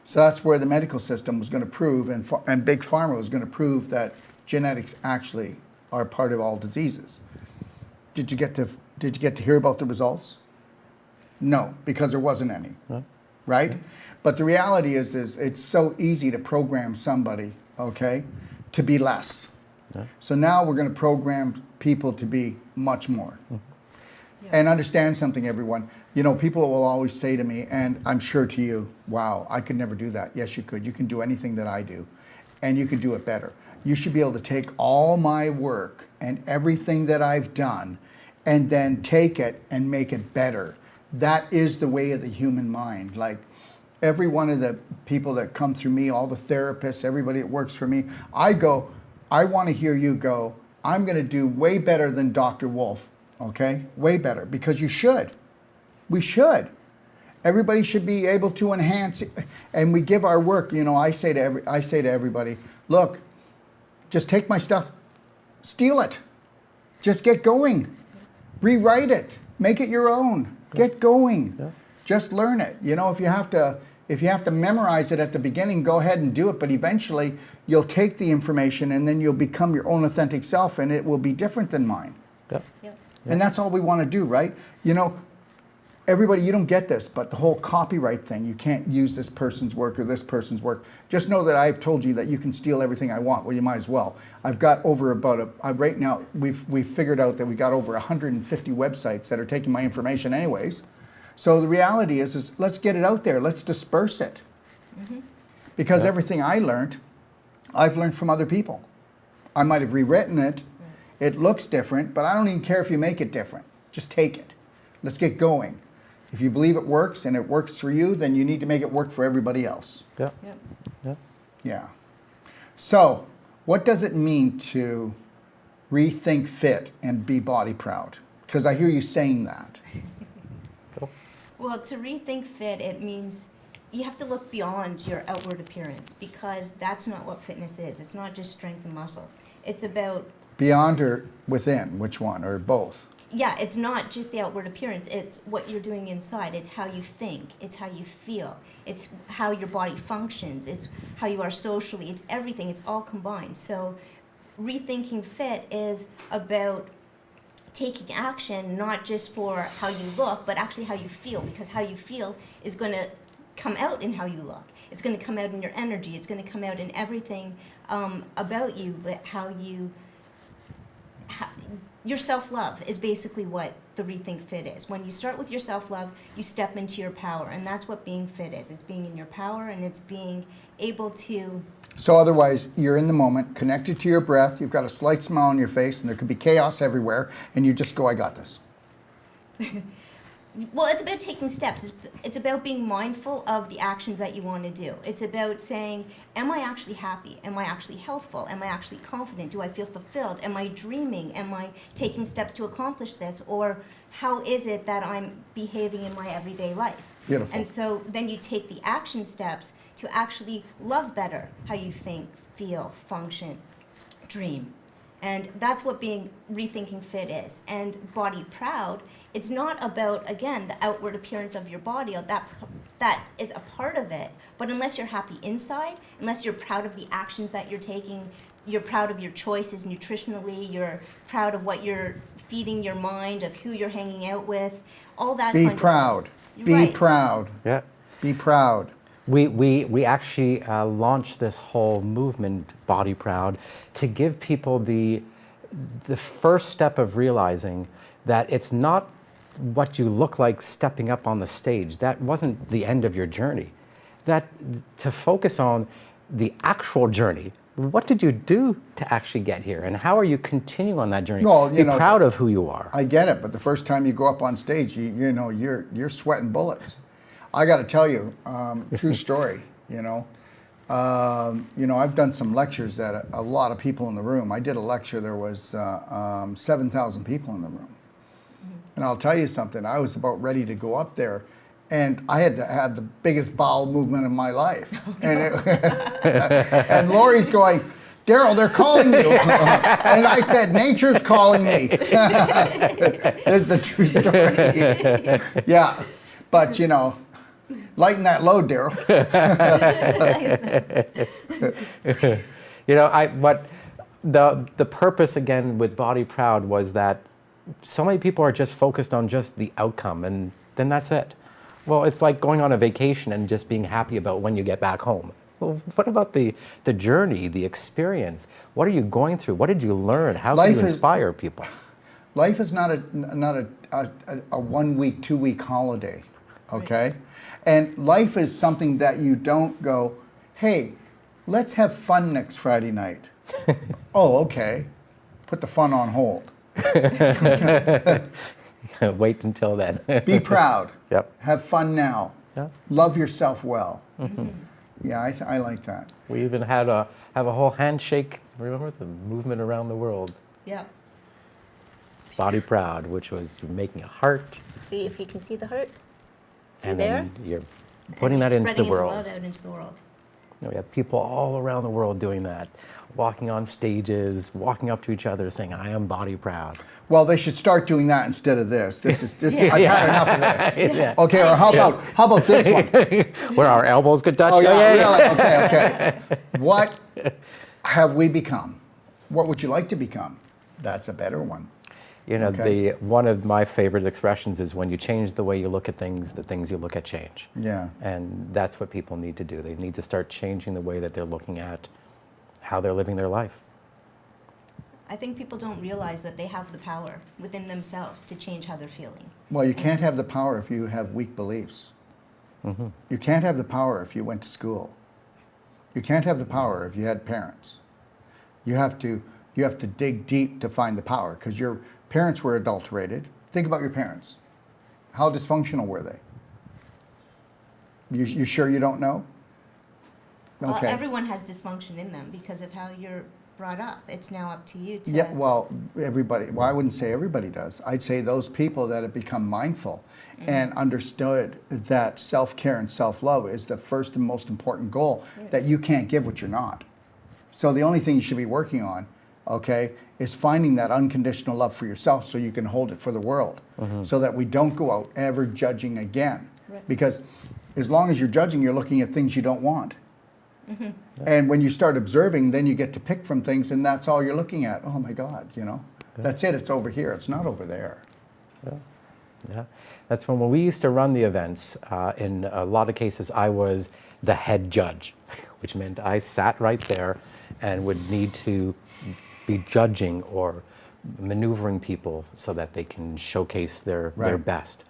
So that's where the medical system was going to prove, and Big Pharma was going to prove that genetics actually are part of all diseases. Did you get to hear about the results? No, because there wasn't any. Huh? Right? But the reality is it's so easy to program somebody, okay, to be less. Yeah. So now we're going to program people to be much more. Yeah. And understand something, everyone. You know, people will always say to me, and I'm sure to you, wow, I could never do that. Yes, you could. You can do anything that I do, and you can do it better. You should be able to take all my work and everything that I've done and then take it and make it better. That is the way of the human mind. Like, every one of the people that come through me, all the therapists, everybody that works for me, I want to hear you go, I'm going to do way better than Dr. Wolf, okay? Way better, because you should. We should. Everybody should be able to enhance it, and we give our work. You know, I say to everybody, look, just take my stuff, steal it, just get going, rewrite it, make it your own, get going, just learn it. You know, if you have to memorize it at the beginning, go ahead and do it. But eventually, you'll take the information and then you'll become your own authentic self, and it will be different than mine. Yep. Yep. And that's all we want to do, right? You know, everybody, you don't get this, but the whole copyright thing, you can't use this person's work or this person's work. Just know that I've told you that you can steal everything I want. Well, you might as well. I've got over right now, we've figured out that we got over 150 websites that are taking my information anyways. So the reality is let's get it out there. Let's disperse it. Mm-hmm. Because everything I've learned from other people. I might have rewritten it. It looks different, but I don't even care if you make it different. Just take it. Let's get going. If you believe it works and it works for you, then you need to make it work for everybody else. Yeah. Yep. Yeah. Yeah. So, what does it mean to rethink fit and be body proud? Because I hear you saying that. Cool. Well, to rethink fit, it means you have to look beyond your outward appearance, because that's not what fitness is. It's not just strength and muscles. It's about, Beyond or within? Which one? Or both? yeah, it's not just the outward appearance. It's what you're doing inside. It's how you think. It's how you feel. It's how your body functions. It's how you are socially. It's everything. It's all combined. So rethinking fit is about taking action, not just for how you look, but actually how you feel, because how you feel is going to come out in how you look. It's going to come out in your energy. It's going to come out in everything about you, but your self-love is basically what the Rethink Fit is. When you start with your self-love, you step into your power, and that's what being fit is. It's being in your power, and it's being able to... So otherwise, you're in the moment, connected to your breath, you've got a slight smile on your face, and there could be chaos everywhere, and you just go, I got this. Well, it's about taking steps. It's about being mindful of the actions that you want to do. It's about saying, am I actually happy? Am I actually healthful? Am I actually confident? Do I feel fulfilled? Am I dreaming? Am I taking steps to accomplish this? Or how is it that I'm behaving in my everyday life? Beautiful. And so then you take the action steps to actually love better how you think, feel, function, dream. And that's what being rethinking fit is. And body proud, it's not about, again, the outward appearance of your body. That is a part of it. But unless you're happy inside, unless you're proud of the actions that you're taking, you're proud of your choices nutritionally, you're proud of what you're feeding your mind, of who you're hanging out with, all that Be kind proud. of stuff. Be Right. proud. Yeah. Be proud. We actually launched this whole movement, Body Proud, to give people the first step of realizing that it's not what you look like stepping up on the stage. That wasn't the end of your journey. That to focus on the actual journey. What did you do to actually get here, and how are you continuing on that journey? Well, Be proud of who you are. I get it, but the first time you go up on stage, you're sweating bullets. I got to tell you, true story. I've done some lectures that a lot of people in the room. I did a lecture. There was 7,000 people in the room, and I'll tell you something. I was about ready to go up there, and I had to have the biggest bowel movement of my life. And Lori's going, Daryl, they're calling you. And I said, nature's calling me. It's a true story. Yeah, but lighten that load, Daryl. What the purpose again with Body Proud was that so many people are just focused on just the outcome, and then that's it. Well, it's like going on a vacation and just being happy about when you get back home. Well, what about the journey, the experience? What are you going through? What did you learn? How can you inspire people? Life is not a 1 week, 2 week holiday, okay? Right. And life is something that you don't go, hey, let's have fun next Friday night. Oh, okay. Put the fun on hold. Wait until then. Be proud. Yep. Have fun now. Yep. Love yourself well. Mm-hmm. Yeah, I like that. We even have a whole handshake. Remember the movement around the world? Yeah. Body Proud, which was making a heart. See if you can see the heart. And there? then you're putting that into the world. Spreading love out into the world. We have people all around the world doing that, walking on stages, walking up to each other, saying, "I am Body Proud." Well, they should start doing that instead of this. This is I've had enough of this. Yeah. Okay, or how about this one? Where our elbows could touch. Oh yeah, really? Okay. What have we become? What would you like to become? That's a better one. Okay. One of my favorite expressions is when you change the way you look at things, the things you look at change. Yeah. And that's what people need to do. They need to start changing the way that they're looking at how they're living their life. I think people don't realize that they have the power within themselves to change how they're feeling. Well, you can't have the power if you have weak beliefs. Mm-hmm. You can't have the power if you went to school. You can't have the power if you had parents. You have to dig deep to find the power, because your parents were adulterated. Think about your parents. How dysfunctional were they? You sure you don't know? Well, Okay. everyone has dysfunction in them because of how you're brought up. It's now up to you to. Yeah, well, everybody, well, I wouldn't say everybody does. I'd say those people that have become mindful and understood that self-care and self-love is the first and most important goal, that you can't give what you're not. So the only thing you should be working on, okay, is finding that unconditional love for yourself so you can hold it for the world, so that we don't go out ever judging again. Right. Because as long as you're judging, you're looking at things you don't want. And when you start observing, then you get to pick from things, and that's all you're looking at. Oh my God, you know, that's it. It's over here. It's not over there. Yeah, that's when we used to run the events, in a lot of cases, I was the head judge, which meant I sat right there and would need to be judging or maneuvering people so that they can showcase their Right. best.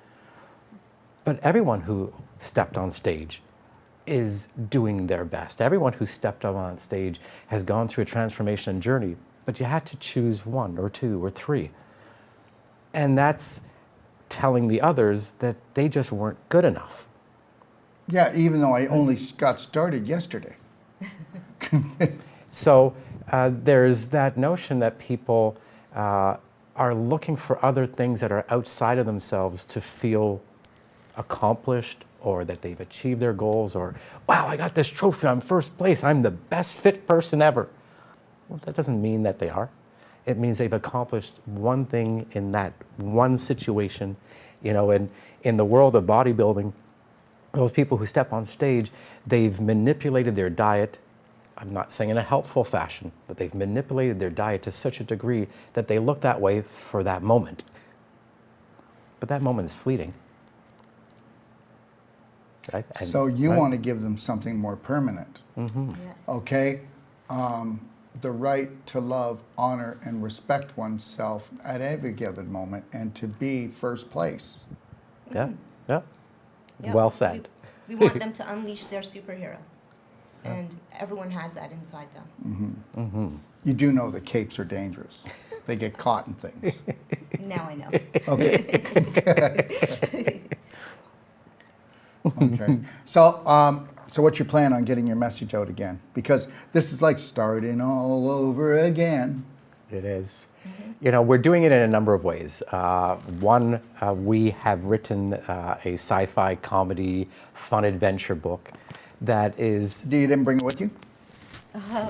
But everyone who stepped on stage is doing their best. Everyone who stepped up on stage has gone through a transformation journey, but you had to choose one or two or three. And that's telling the others that they just weren't good enough. Yeah, even though I only got started yesterday. So there's that notion that people are looking for other things that are outside of themselves to feel accomplished, or that they've achieved their goals, or, wow, I got this trophy, I'm first place, I'm the best fit person ever. Well, that doesn't mean that they are. It means they've accomplished one thing in that one situation. You know, in the world of bodybuilding, those people who step on stage, they've manipulated their diet. I'm not saying in a healthful fashion, but they've manipulated their diet to such a degree that they look that way for that moment. But that moment is fleeting. Right? And- So you right? want to give them something more permanent, Yes. okay? The right to love, honor, and respect oneself at every given moment, and to be first place. Yeah, yeah. Yeah. Well said. We want them to unleash their superhero. And everyone has that inside them. You do know that capes are dangerous. They get caught in things. Now I know. Okay. Okay. So what's your plan on getting your message out again? Because this is like starting all over again. It is. You know, we're doing it in a number of ways. One, we have written a sci-fi comedy fun adventure book that is, You didn't bring it with you?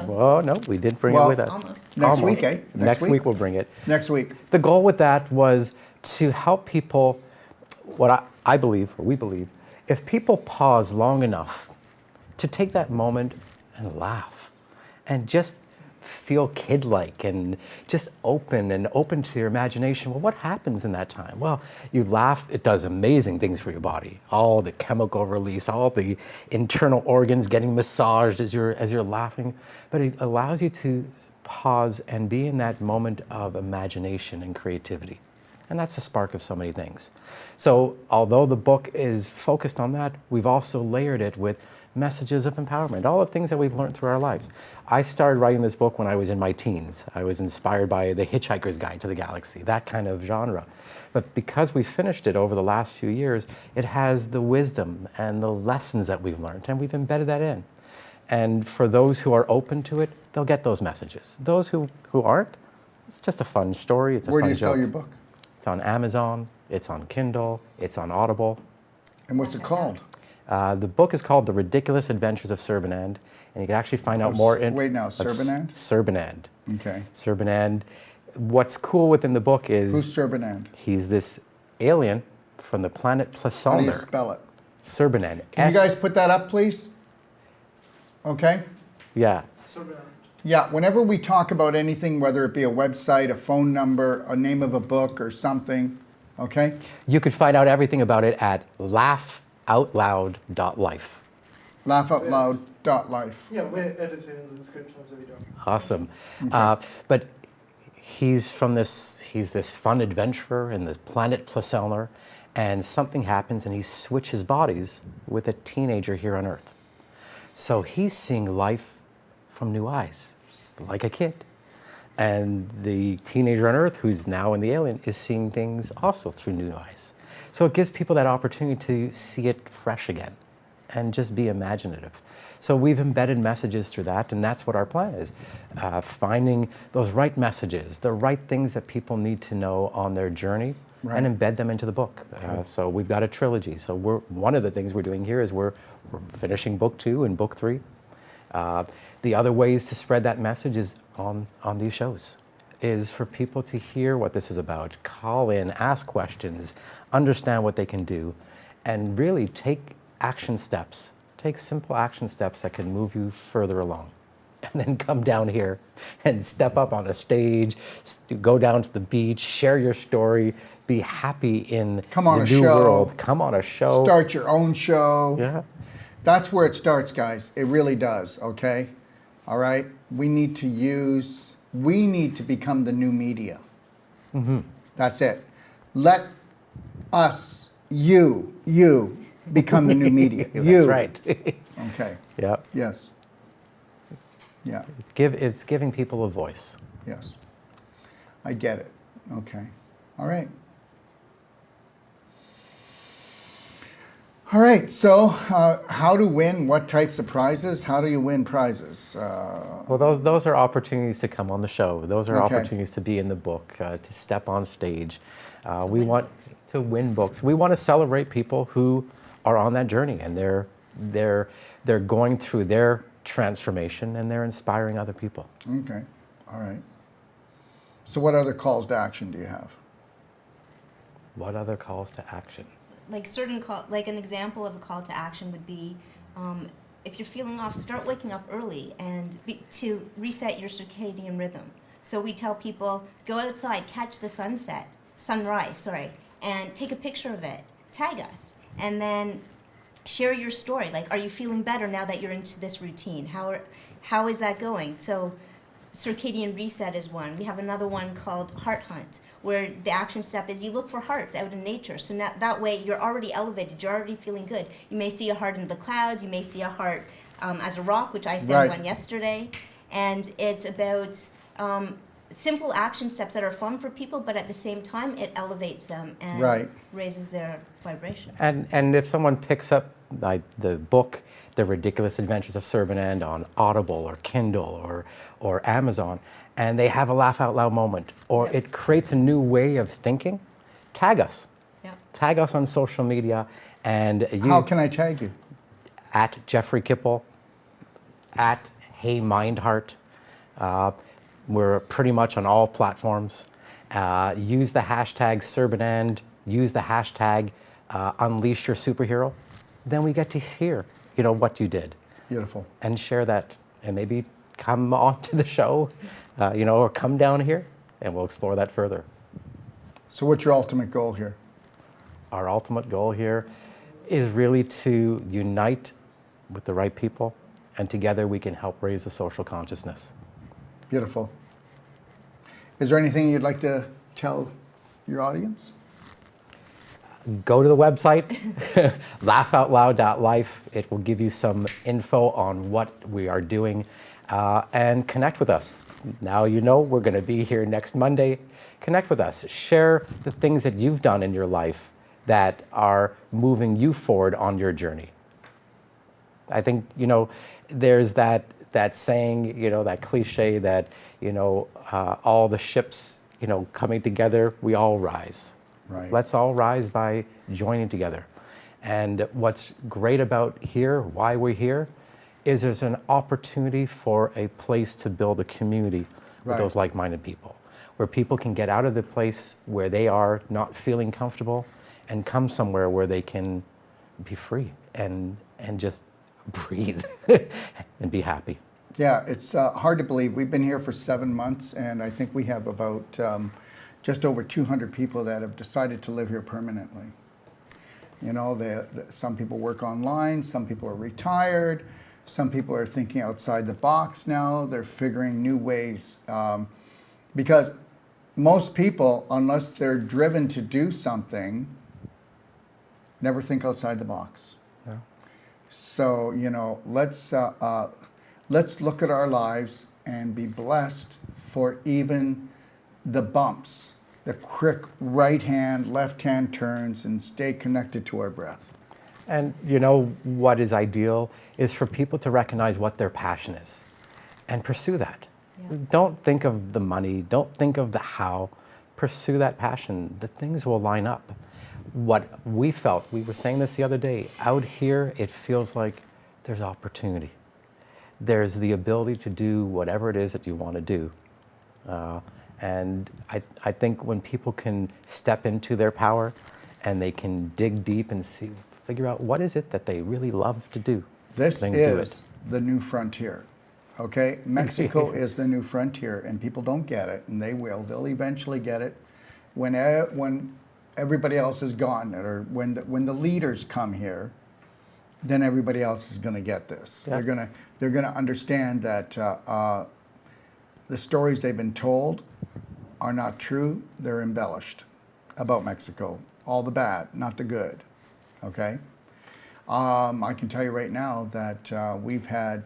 well, no, we did bring it Well, with us. Almost. Next week, eh? Next week we'll bring it. Next week. The goal with that was to help people, what I believe, or we believe, if people pause long enough to take that moment and laugh and just feel kid-like and just open to your imagination. Well, what happens in that time? Well, you laugh, it does amazing things for your body. All the chemical release, all the internal organs getting massaged as you're laughing. But it allows you to pause and be in that moment of imagination and creativity. And that's the spark of so many things. So although the book is focused on that, we've also layered it with messages of empowerment, all the things that we've learned through our lives. I started writing this book when I was in my teens. I was inspired by The Hitchhiker's Guide to the Galaxy, that kind of genre. But because we finished it over the last few years, it has the wisdom and the lessons that we've learned, and we've embedded that in. And for those who are open to it, they'll get those messages. Those who aren't, it's just a fun story. It's a Where fun do you joke. sell your book? It's on Amazon, it's on Kindle, it's on Audible. And what's it called? The book is called The Ridiculous Adventures of Serbanand, and you can actually find out more in... Wait now, Serbanand? Serbanand. Okay. Serbanand. What's cool within the book is... Who's Serbanand? He's this alien from the planet How do you Plasalner. spell it? Serbanand. Can you guys put that up, please? Okay. Yeah. Yeah, whenever we talk about anything, whether it be a website, a phone number, a name of a book or something, okay? You could find out everything about it at laughoutloud.life. Laughoutloud.life. Yeah, we're editing the description of the video. Awesome. But he's this fun adventurer in the planet Plasalner, and something happens and he switches bodies with a teenager here on Earth. So he's seeing life from new eyes, like a kid. And the teenager on Earth, who's now in the alien, is seeing things also through new eyes. So it gives people that opportunity to see it fresh again and just be imaginative. So we've embedded messages through that, and that's what our plan is. Finding those right messages, the right things that people need to know on their journey, Right. and embed them into the book. So we've got a trilogy. So one of the things we're doing here is we're finishing book 2 and book 3. The other ways to spread that message is on these shows, is for people to hear what this is about, call in, ask questions, understand what they can do, and really take action steps. Take simple action steps that can move you further along. And then come down here and step up on a stage, go down to the beach, share your story, be happy in Come on the a new show. world. Come on a show. Start your own show. Yeah. That's where it starts, guys. It really does, okay? All right? We need to become the new media. That's it. Let us, you become the new media. You. That's right. Okay. Yeah. Yes. Yeah. It's giving people a voice. Yes. I get it. Okay. All right. All right. So, how to win? What types of prizes? How do you win prizes? Well, those are opportunities to come on the show. Those are Okay. opportunities to be in the book, to step on stage. We want to win books. We want to celebrate people who are on that journey, and they're going through their transformation, and they're inspiring other people. Okay. All right. So, what other calls to action do you have? What other calls to action? Like like an example of a call to action would be, if you're feeling off, start waking up early and to reset your circadian rhythm. So we tell people, go outside, catch the sunrise, and take a picture of it, tag us, and then share your story. Like, are you feeling better now that you're into this routine? How is that going? So circadian reset is one. We have another one called Heart Hunt, where the action step is you look for hearts out in nature. So that way you're already elevated, you're already feeling good. You may see a heart in the clouds, you may see a heart as a rock, which I found Right. one yesterday. And it's about simple action steps that are fun for people, but at the same time it elevates them and Right. raises their vibration. And if someone picks up like the book, The Ridiculous Adventures of Servant on Audible or Kindle or Amazon, and they have a laugh out loud moment, or Yep. it creates a new way of thinking, tag us. Yep. Tag us on social media, and How can I tag you? at Jeffrey Kipple, at Hey Mindheart. We're pretty much on all platforms. Use the hashtag Serbanand, use the hashtag Unleash Your Superhero. Then we get to hear, what you did, Beautiful. and share that, and maybe come on to the show, or come down here, and we'll explore that further. So, what's your ultimate goal here? Our ultimate goal here is really to unite with the right people, and together we can help raise the social consciousness. Beautiful. Is there anything you'd like to tell your audience? Go to the website, laughoutloud.life. It will give you some info on what we are doing, and connect with us. Now we're going to be here next Monday. Connect with us. Share the things that you've done in your life that are moving you forward on your journey. I think, there's that saying, that cliche that, all the ships, coming together, we all rise. Right. Let's all rise by joining together. And what's great about here, why we're here, is there's an opportunity for a place to build a community with Right. those like-minded people, where people can get out of the place where they are not feeling comfortable and come somewhere where they can be free and just breathe and be happy. Yeah, it's hard to believe. We've been here for 7 months, and I think we have about just over 200 people that have decided to live here permanently. Some people work online, some people are retired, some people are thinking outside the box now. They're figuring new ways. Because most people, unless they're driven to do something, never think outside the box. Yeah. So, let's look at our lives and be blessed for even the bumps the quick right hand, left hand turns, and stay connected to our breath. And you know what is ideal is for people to recognize what their passion is and pursue that. Yeah. Don't think of the money, don't think of the how. Pursue that passion. The things will line up. What we felt, we were saying this the other day, out here it feels like there's opportunity. There's the ability to do whatever it is that you want to do. And I think when people can step into their power and they can dig deep and figure out what is it that they really love to do. This then do is the new frontier. Okay, Mexico is the new frontier, and people don't get it, and they will. They'll eventually get it when everybody else is gone, or when the leaders come here. Then everybody else is going to get this. Yeah. They're gonna understand that the stories they've been told are not true. They're embellished about Mexico. All the bad, not the good. Okay. I can tell you right now that we've had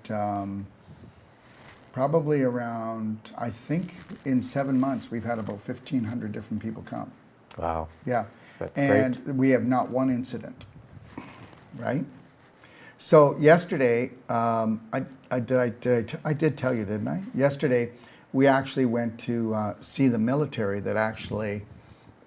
probably around, I think in 7 months, we've had about 1,500 different people come. Wow. Yeah. That's and great. we have not one incident, right? So yesterday, I did tell you, didn't I? Yesterday, we actually went to see the military that actually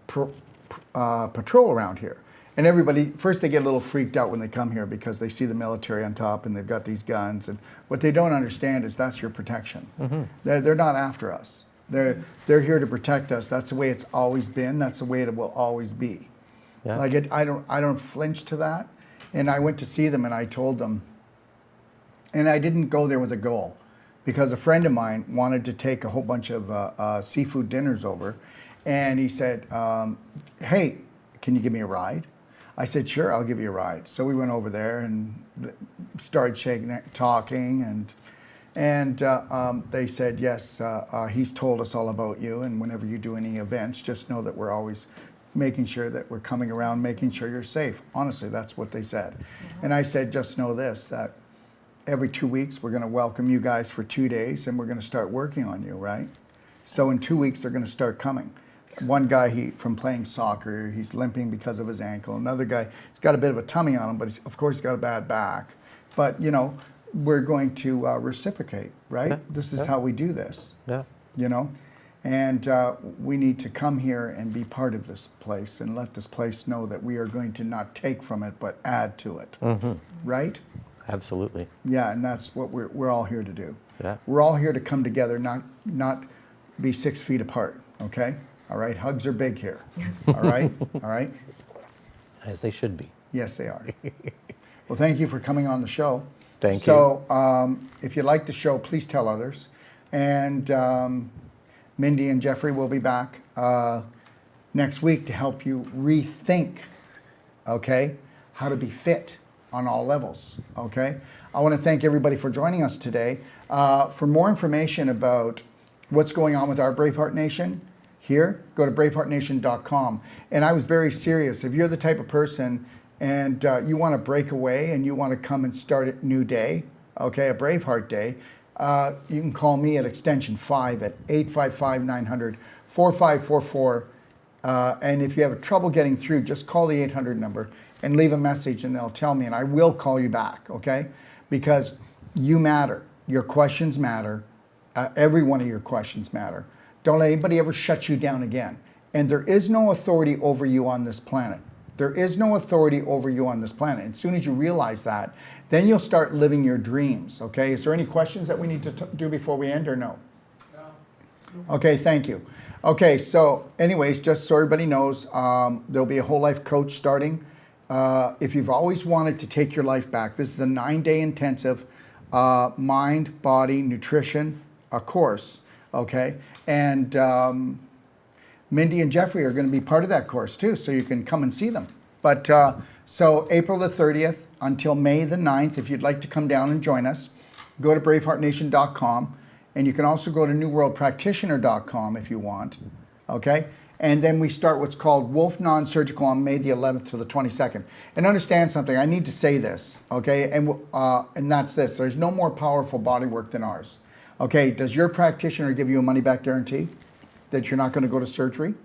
patrol around here. And everybody, first they get a little freaked out when they come here because they see the military on top and they've got these guns. And what they don't understand is that's your protection. Mm-hmm. They're not after us. They're here to protect us. That's the way it's always been. That's the way it will always be. Yeah. Like I don't flinch to that. And I went to see them and I told them, and I didn't go there with a goal, because a friend of mine wanted to take a whole bunch of seafood dinners over, and he said, "Hey, can you give me a ride?" I said, "Sure, I'll give you a ride." So we went over there and started talking, and they said, "Yes, he's told us all about you, and whenever you do any events, just know that we're always making sure that we're coming around, making sure you're safe." Honestly, that's what they said. And I said, "Just know this, that every 2 weeks we're going to welcome you guys for 2 days, and we're going to start working on you, right?" So in 2 weeks they're going to start coming. One guy, from playing soccer, he's limping because of his ankle. Another guy, he's got a bit of a tummy on him, but of course he's got a bad back. But you know, we're going to reciprocate, right? Yeah, This is yeah. how we do this. Yeah. You know, and we need to come here and be part of this place and let this place know that we are going to not take from it but add to it. Mm-hmm. Right? Absolutely. Yeah, and that's what we're all here to do. Yeah. We're all here to come together, not be 6 feet apart. Okay? All right. Hugs are big here. All right. All right. As they should be. Yes, they are. Well, thank you for coming on the show. Thank you. So, if you like the show, please tell others. And Mindy and Jeffrey will be back next week to help you rethink, okay, how to be fit on all levels, okay? I want to thank everybody for joining us today. For more information about what's going on with our Braveheart Nation here, go to braveheartnation.com. And I was very serious. If you're the type of person and you want to break away and you want to come and start a new day, okay, a Braveheart Day, you can call me at extension 5 at 855-900-4544. And if you have trouble getting through, just call the 800 number and leave a message and they'll tell me, and I will call you back, okay? Because you matter. Your questions matter. Every one of your questions matter. Don't let anybody ever shut you down again. And there is no authority over you on this planet. There is no authority over you on this planet. As soon as you realize that, then you'll start living your dreams, okay? Is there any questions that we need to do before we end, or no? No. Okay, thank you. Okay, so anyways, just so everybody knows, there'll be a whole life coach starting. If you've always wanted to take your life back, this is a 9-day intensive mind, body, nutrition course, okay? And Mindy and Jeffrey are going to be part of that course too, so you can come and see them. But so April the 30th until May the 9th, if you'd like to come down and join us, go to braveheartnation.com, and you can also go to newworldpractitioner.com if you want, okay? And then we start what's called Wolf Non-Surgical on May the 11th to the 22nd. And understand something, I need to say this, okay? And that's this, there's no more powerful body work than ours. Okay, does your practitioner give you a money-back guarantee that you're not going to go to surgery?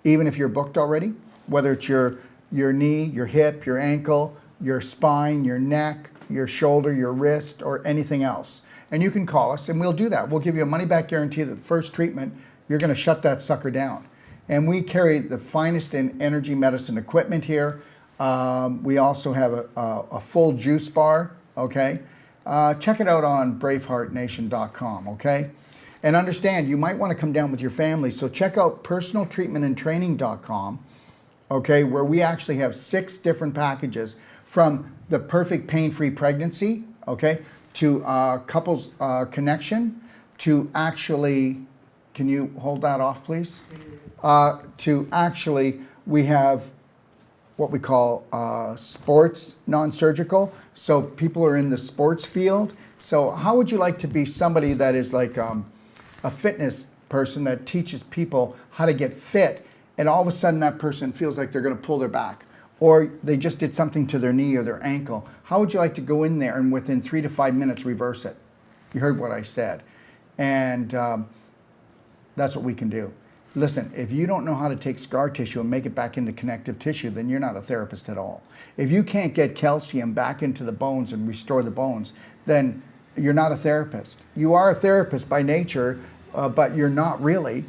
even if you're booked already, whether it's your knee, your hip, your ankle, your spine, your neck, your shoulder, your wrist, or anything else. And you can call us and we'll do that. We'll give you a money back guarantee that the first treatment, you're going to shut that sucker down. And we carry the finest in energy medicine equipment here. We also have a full juice bar, okay? Check it out on braveheartnation.com, okay? And understand, you might want to come down with your family, so check out personaltreatmentandtraining.com, okay, where we actually have 6 different packages from the perfect pain-free pregnancy, okay, to couples connection, to actually, can you hold that off, please? To actually, we have what we call sports non-surgical. So people are in the sports field. So how would you like to be somebody that is like a fitness person that teaches people how to get fit, and all of a sudden that person feels like they're going to pull their back, or they just did something to their knee or their ankle? How would you like to go in there and within 3 to 5 minutes reverse it? You heard what I said. And that's what we can do. Listen, if you don't know how to take scar tissue and make it back into connective tissue, then you're not a therapist at all. If you can't get calcium back into the bones and restore the bones, then you're not a therapist. You are a therapist by nature, but you're not really,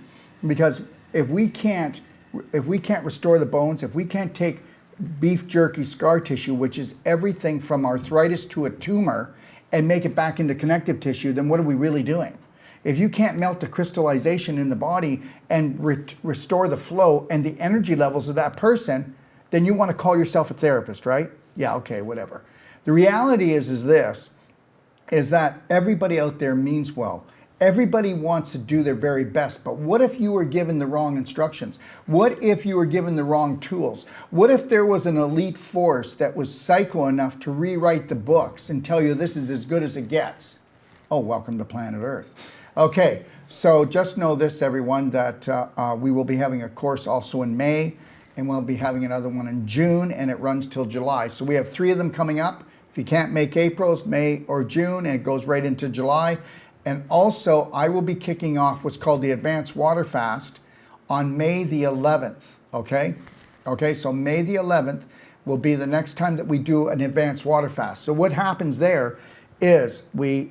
because if we can't restore the bones, if we can't take beef jerky scar tissue, which is everything from arthritis to a tumor, and make it back into connective tissue, then what are we really doing? If you can't melt the crystallization in the body and restore the flow and the energy levels of that person, then you want to call yourself a therapist, right? Yeah, okay, whatever. The reality is this, is that everybody out there means well. Everybody wants to do their very best, but what if you were given the wrong instructions? What if you were given the wrong tools? What if there was an elite force that was psycho enough to rewrite the books and tell you this is as good as it gets? Oh, welcome to planet Earth. Okay, so just know this, everyone, that we will be having a course also in May, and we'll be having another one in June, and it runs till July. So we have 3 of them coming up. If you can't make April's, May or June, and it goes right into July. And also, I will be kicking off what's called the Advanced Water Fast on May the 11th, okay? Okay, so May the 11th will be the next time that we do an Advanced Water Fast. So what happens there is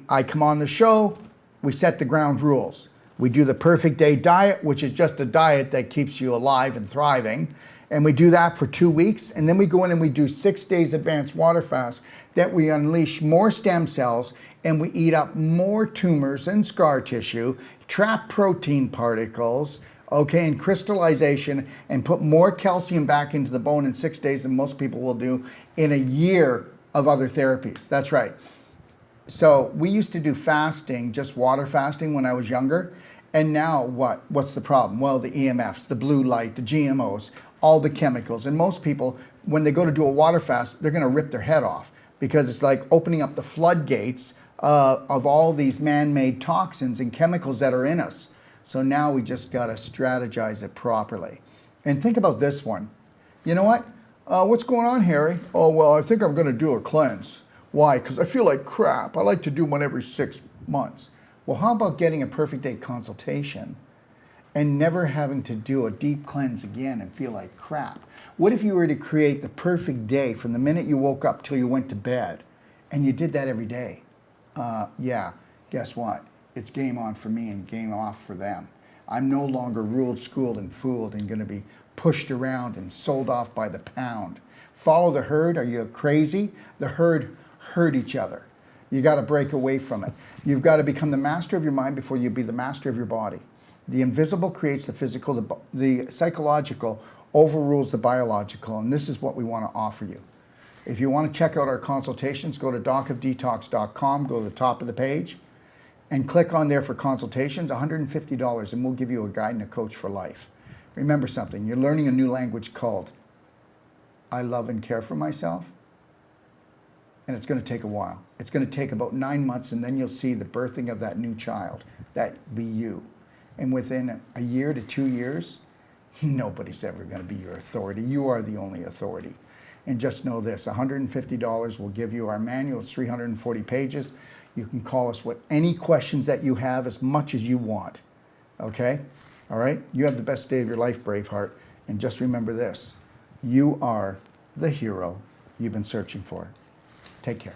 I come on the show, we set the ground rules. We do the perfect day diet, which is just a diet that keeps you alive and thriving. And we do that for 2 weeks. And then we go in and we do 6 days advanced water fast that we unleash more stem cells and we eat up more tumors and scar tissue, trap protein particles, okay, and crystallization, and put more calcium back into the bone in 6 days than most people will do in a year of other therapies. That's right. So we used to do fasting, just water fasting when I was younger. And now what? What's the problem? Well, the EMFs, the blue light, the GMOs, all the chemicals. And most people, when they go to do a water fast, they're going to rip their head off because it's like opening up the floodgates of all these man-made toxins and chemicals that are in us. So now we just got to strategize it properly. And think about this one. You know what? What's going on, Harry? Oh, well, I think I'm going to do a cleanse. Why? Because I feel like crap. I like to do one every 6 months. Well, how about getting a perfect day consultation and never having to do a deep cleanse again and feel like crap? What if you were to create the perfect day from the minute you woke up till you went to bed and you did that every day? Yeah, guess what? It's game on for me and game off for them. I'm no longer ruled, schooled, and fooled and going to be pushed around and sold off by the pound. Follow the herd? Are you crazy? The herd hurt each other. You got to break away from it. You've got to become the master of your mind before you be the master of your body. The invisible creates the physical, the psychological overrules the biological, and this is what we want to offer you. If you want to check out our consultations, go to docofdetox.com, go to the top of the page, and click on there for consultations, $150, and we'll give you a guide and a coach for life. Remember something, you're learning a new language called I love and care for myself. And it's going to take a while. It's going to take about 9 months, and then you'll see the birthing of that new child. That be you. And within a year to 2 years, nobody's ever going to be your authority. You are the only authority. And just know this, $150 will give you our manual. It's 340 pages. You can call us with any questions that you have as much as you want. Okay? All right? You have the best day of your life, Braveheart. And just remember this, you are the hero you've been searching for. Take care.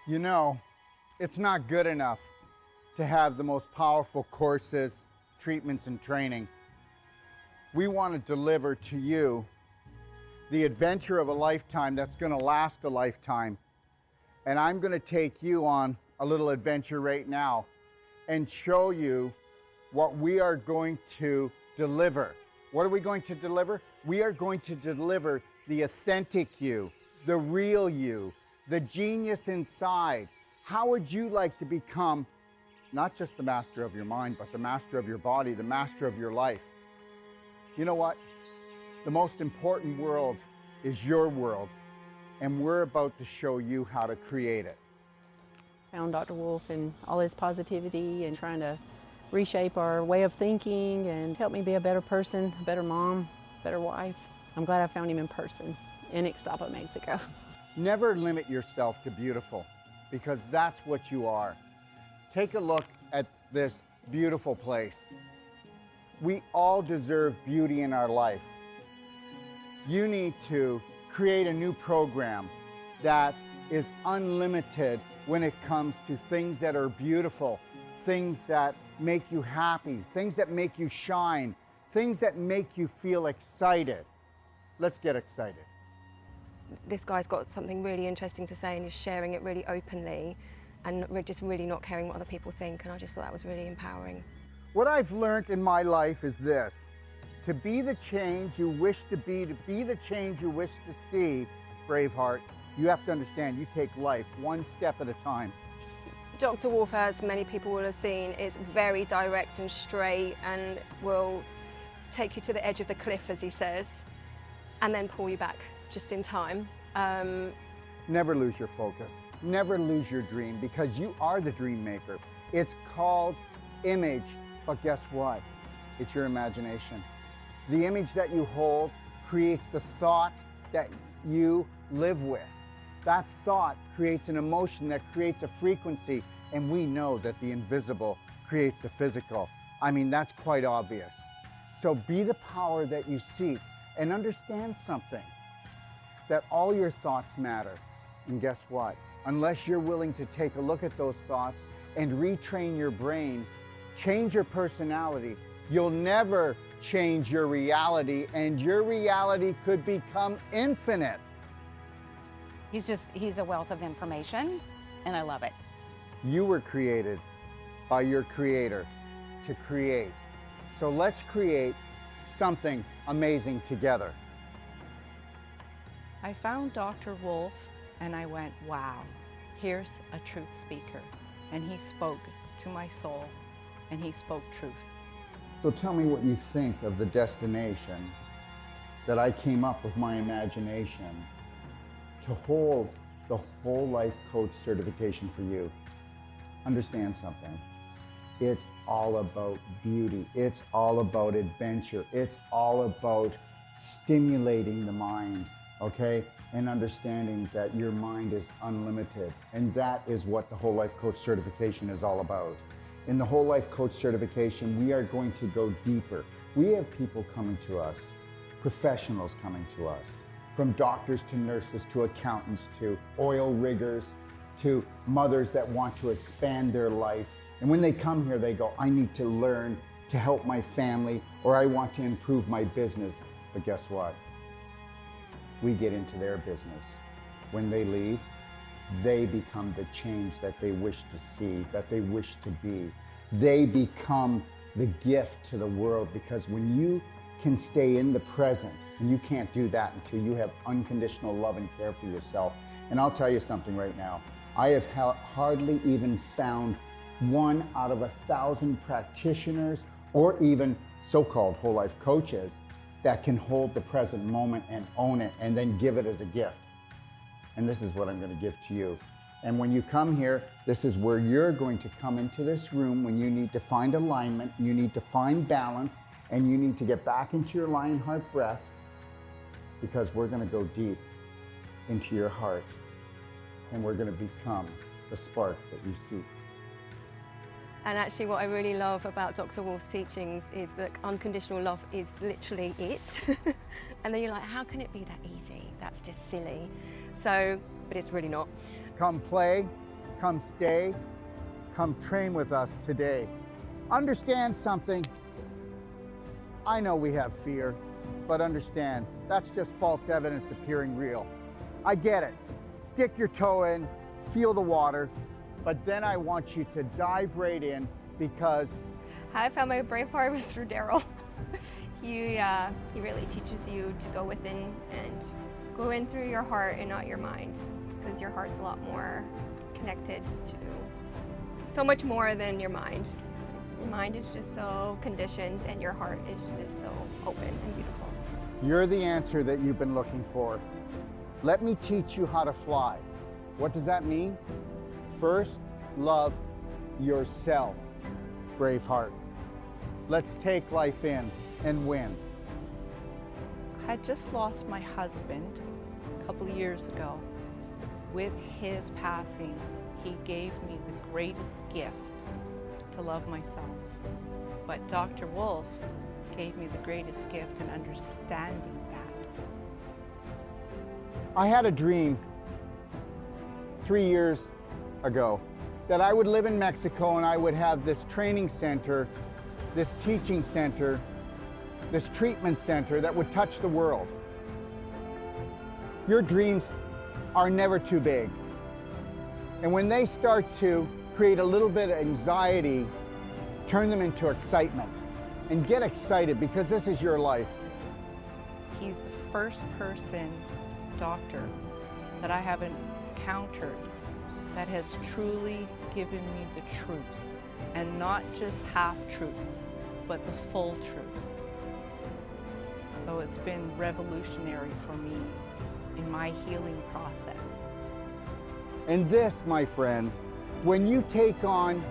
You know, it's not good enough to have the most powerful courses, treatments, and training. We want to deliver to you the adventure of a lifetime that's going to last a lifetime. And I'm going to take you on a little adventure right now and show you what we are going to deliver. What are we going to deliver? We are going to deliver the authentic you, the real you, the genius inside. How would you like to become not just the master of your mind, but the master of your body, the master of your life? You know what? The most important world is your world, and we're about to show you how to create it. Found Dr. Wolf and all his positivity and trying to reshape our way of thinking and help me be a better person, a better mom, better wife. I'm glad I found him in person in Ixtapa, Mexico. Never limit yourself to beautiful, because that's what you are. Take a look at this beautiful place. We all deserve beauty in our life. You need to create a new program that is unlimited when it comes to things that are beautiful, things that make you happy, things that make you shine, things that make you feel excited. Let's get excited. This guy's got something really interesting to say and he's sharing it really openly and just really not caring what other people think, and I just thought that was really empowering. What I've learned in my life is this: to be the change you wish to be the change you wish to see, Braveheart, you have to understand you take life one step at a time. Dr. Wolf, as many people will have seen, is very direct and straight and will take you to the edge of the cliff, as he says, and then pull you back just in time. Never lose your focus. Never lose your dream, because you are the dream maker. It's called image, but guess what? It's your imagination. The image that you hold creates the thought that you live with. That thought creates an emotion that creates a frequency, and we know that the invisible creates the physical. I mean, that's quite obvious. So be the power that you seek, and understand something, that all your thoughts matter. And guess what? Unless you're willing to take a look at those thoughts and retrain your brain, change your personality, you'll never change your reality, and your reality could become infinite. He's a wealth of information, and I love it. You were created by your creator to create. So let's create something amazing together. I found Dr. Wolf and I went, wow, here's a truth speaker. And he spoke to my soul, and he spoke truth. So tell me what you think of the destination that I came up with my imagination to hold the whole life coach certification for you. Understand something. It's all about beauty. It's all about adventure. It's all about stimulating the mind, okay? And understanding that your mind is unlimited. And that is what the whole life coach certification is all about. In the Whole Life Coach certification, we are going to go deeper. We have people coming to us, professionals coming to us, from doctors to nurses to accountants to oil riggers to mothers that want to expand their life. And when they come here, they go, I need to learn to help my family, or I want to improve my business. But guess what? We get into their business. When they leave, they become the change that they wish to see, that they wish to be. They become the gift to the world, because when you can stay in the present, and you can't do that until you have unconditional love and care for yourself. And I'll tell you something right now. I have hardly even found 1 out of 1,000 practitioners or even so-called whole life coaches that can hold the present moment and own it and then give it as a gift. And this is what I'm going to give to you. And when you come here, this is where you're going to come into this room when you need to find alignment, you need to find balance, and you need to get back into your lion heart breath, because we're going to go deep into your heart and we're going to become the spark that you seek. And actually what I really love about Dr. Wolf's teachings is that unconditional love is literally it. And then you're like, how can it be that easy? That's just silly. So, but it's really not. Come play, come stay, come train with us today. Understand something. I know we have fear, but understand, that's just false evidence appearing real. I get it. Stick your toe in, feel the water, but then I want you to dive right in, because How I found my brave heart was through Daryl. He really teaches you to go within and go in through your heart and not your mind, because your heart's a lot more connected to so much more than your mind. Your mind is just so conditioned, and your heart is just so open and beautiful. you're the answer that you've been looking for. Let me teach you how to fly. What does that mean? First, love yourself, Braveheart. Let's take life in and win. I had just lost my husband a couple of years ago. With his passing, he gave me the greatest gift to love myself. But Dr. Wolf gave me the greatest gift in understanding that. I had a dream 3 years ago that I would live in Mexico and I would have this training center, this teaching center, this treatment center that would touch the world. Your dreams are never too big. And when they start to create a little bit of anxiety, turn them into excitement. And get excited, because this is your life. He's the first person, doctor, that I have encountered that has truly given me the truth, and not just half-truths, but the full truth. So it's been revolutionary for me in my healing process. And this, my friend, when you take on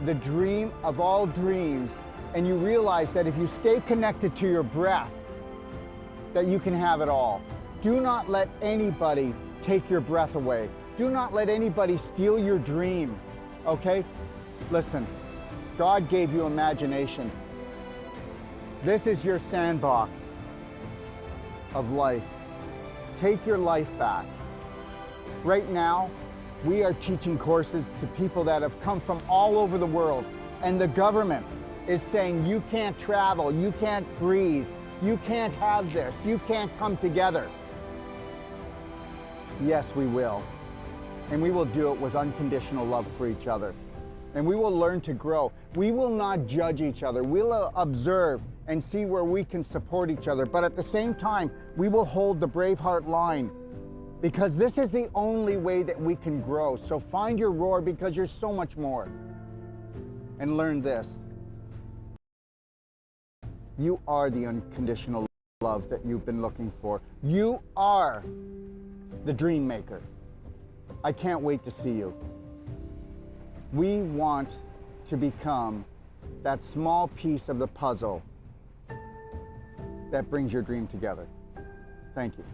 the dream of all dreams, and you realize that if you stay connected to your breath, that you can have it all. Do not let anybody take your breath away. Do not let anybody steal your dream, okay? Listen, God gave you imagination. This is your sandbox of life. Take your life back. Right now, we are teaching courses to people that have come from all over the world, and the government is saying you can't travel, you can't breathe, you can't have this, you can't come together. Yes, we will. And we will do it with unconditional love for each other. And we will learn to grow. We will not judge each other. We'll observe and see where we can support each other. But at the same time, we will hold the Braveheart line, because this is the only way that we can grow. So find your roar, because you're so much more. And learn this. You are the unconditional love that you've been looking for. You are the dream maker. I can't wait to see you. We want to become that small piece of the puzzle that brings your dream together. Thank you.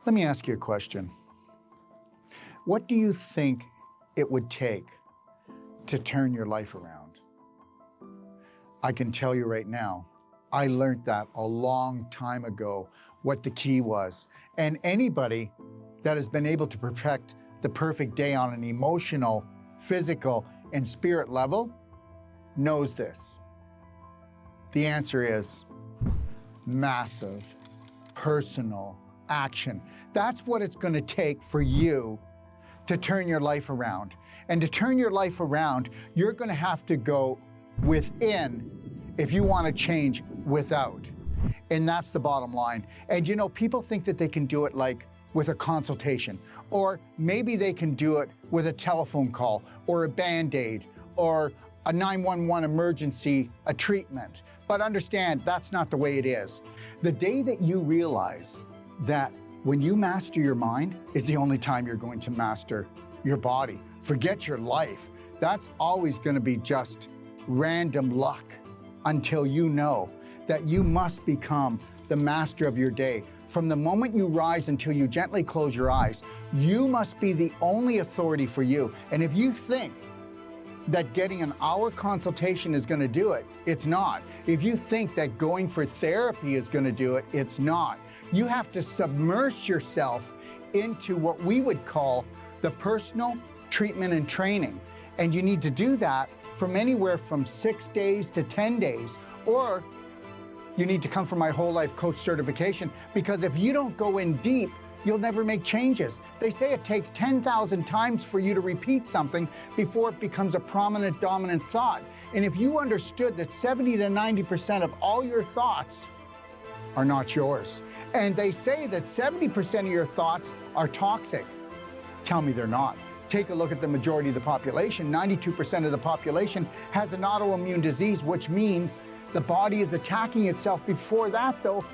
Let me ask you a question. What do you think it would take to turn your life around? I can tell you right now, I learned that a long time ago, what the key was. And anybody that has been able to perfect the perfect day on an emotional, physical, and spirit level knows this. The answer is massive, personal action. That's what it's going to take for you to turn your life around. And to turn your life around, you're going to have to go within if you want to change without. And that's the bottom line. And you know, people think that they can do it like with a consultation, or maybe they can do it with a telephone call, or a Band-Aid, or a 911 emergency, a treatment. But understand, that's not the way it is. The day that you realize that when you master your mind is the only time you're going to master your body. Forget your life. That's always going to be just random luck until you know that you must become the master of your day. From the moment you rise until you gently close your eyes, you must be the only authority for you. And if you think that getting an hour consultation is going to do it, it's not. If you think that going for therapy is going to do it, it's not. You have to submerge yourself into what we would call the personal treatment and training. And you need to do that from anywhere from 6 days to 10 days, or you need to come for my whole life coach certification, because if you don't go in deep, you'll never make changes. They say it takes 10,000 times for you to repeat something before it becomes a prominent, dominant thought. And if you understood that 70 to 90% of all your thoughts are not yours, and they say that 70% of your thoughts are toxic, tell me they're not. Take a look at the majority of the population. 92% of the population has an autoimmune disease, which means the body is attacking itself. Before that, though,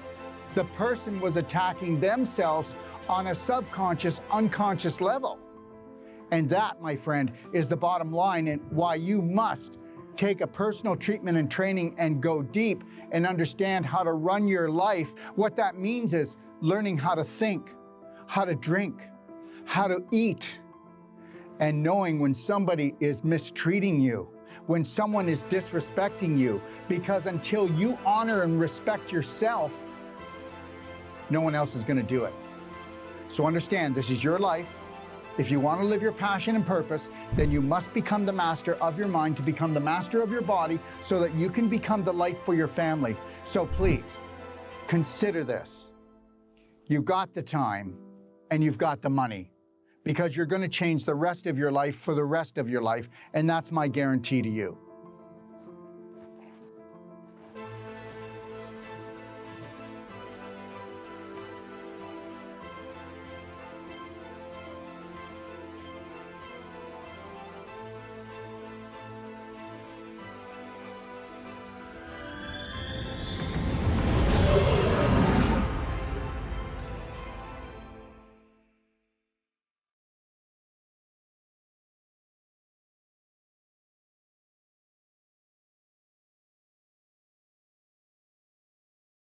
the person was attacking themselves on a subconscious, unconscious level. And that, my friend, is the bottom line, and why you must take a personal treatment and training and go deep and understand how to run your life. What that means is learning how to think, how to drink, how to eat, and knowing when somebody is mistreating you, when someone is disrespecting you, because until you honor and respect yourself, no one else is going to do it. So understand, this is your life. If you want to live your passion and purpose, then you must become the master of your mind to become the master of your body so that you can become the light for your family. So please, consider this. You've got the time and you've got the money, because you're going to change the rest of your life for the rest of your life, and that's my guarantee to you.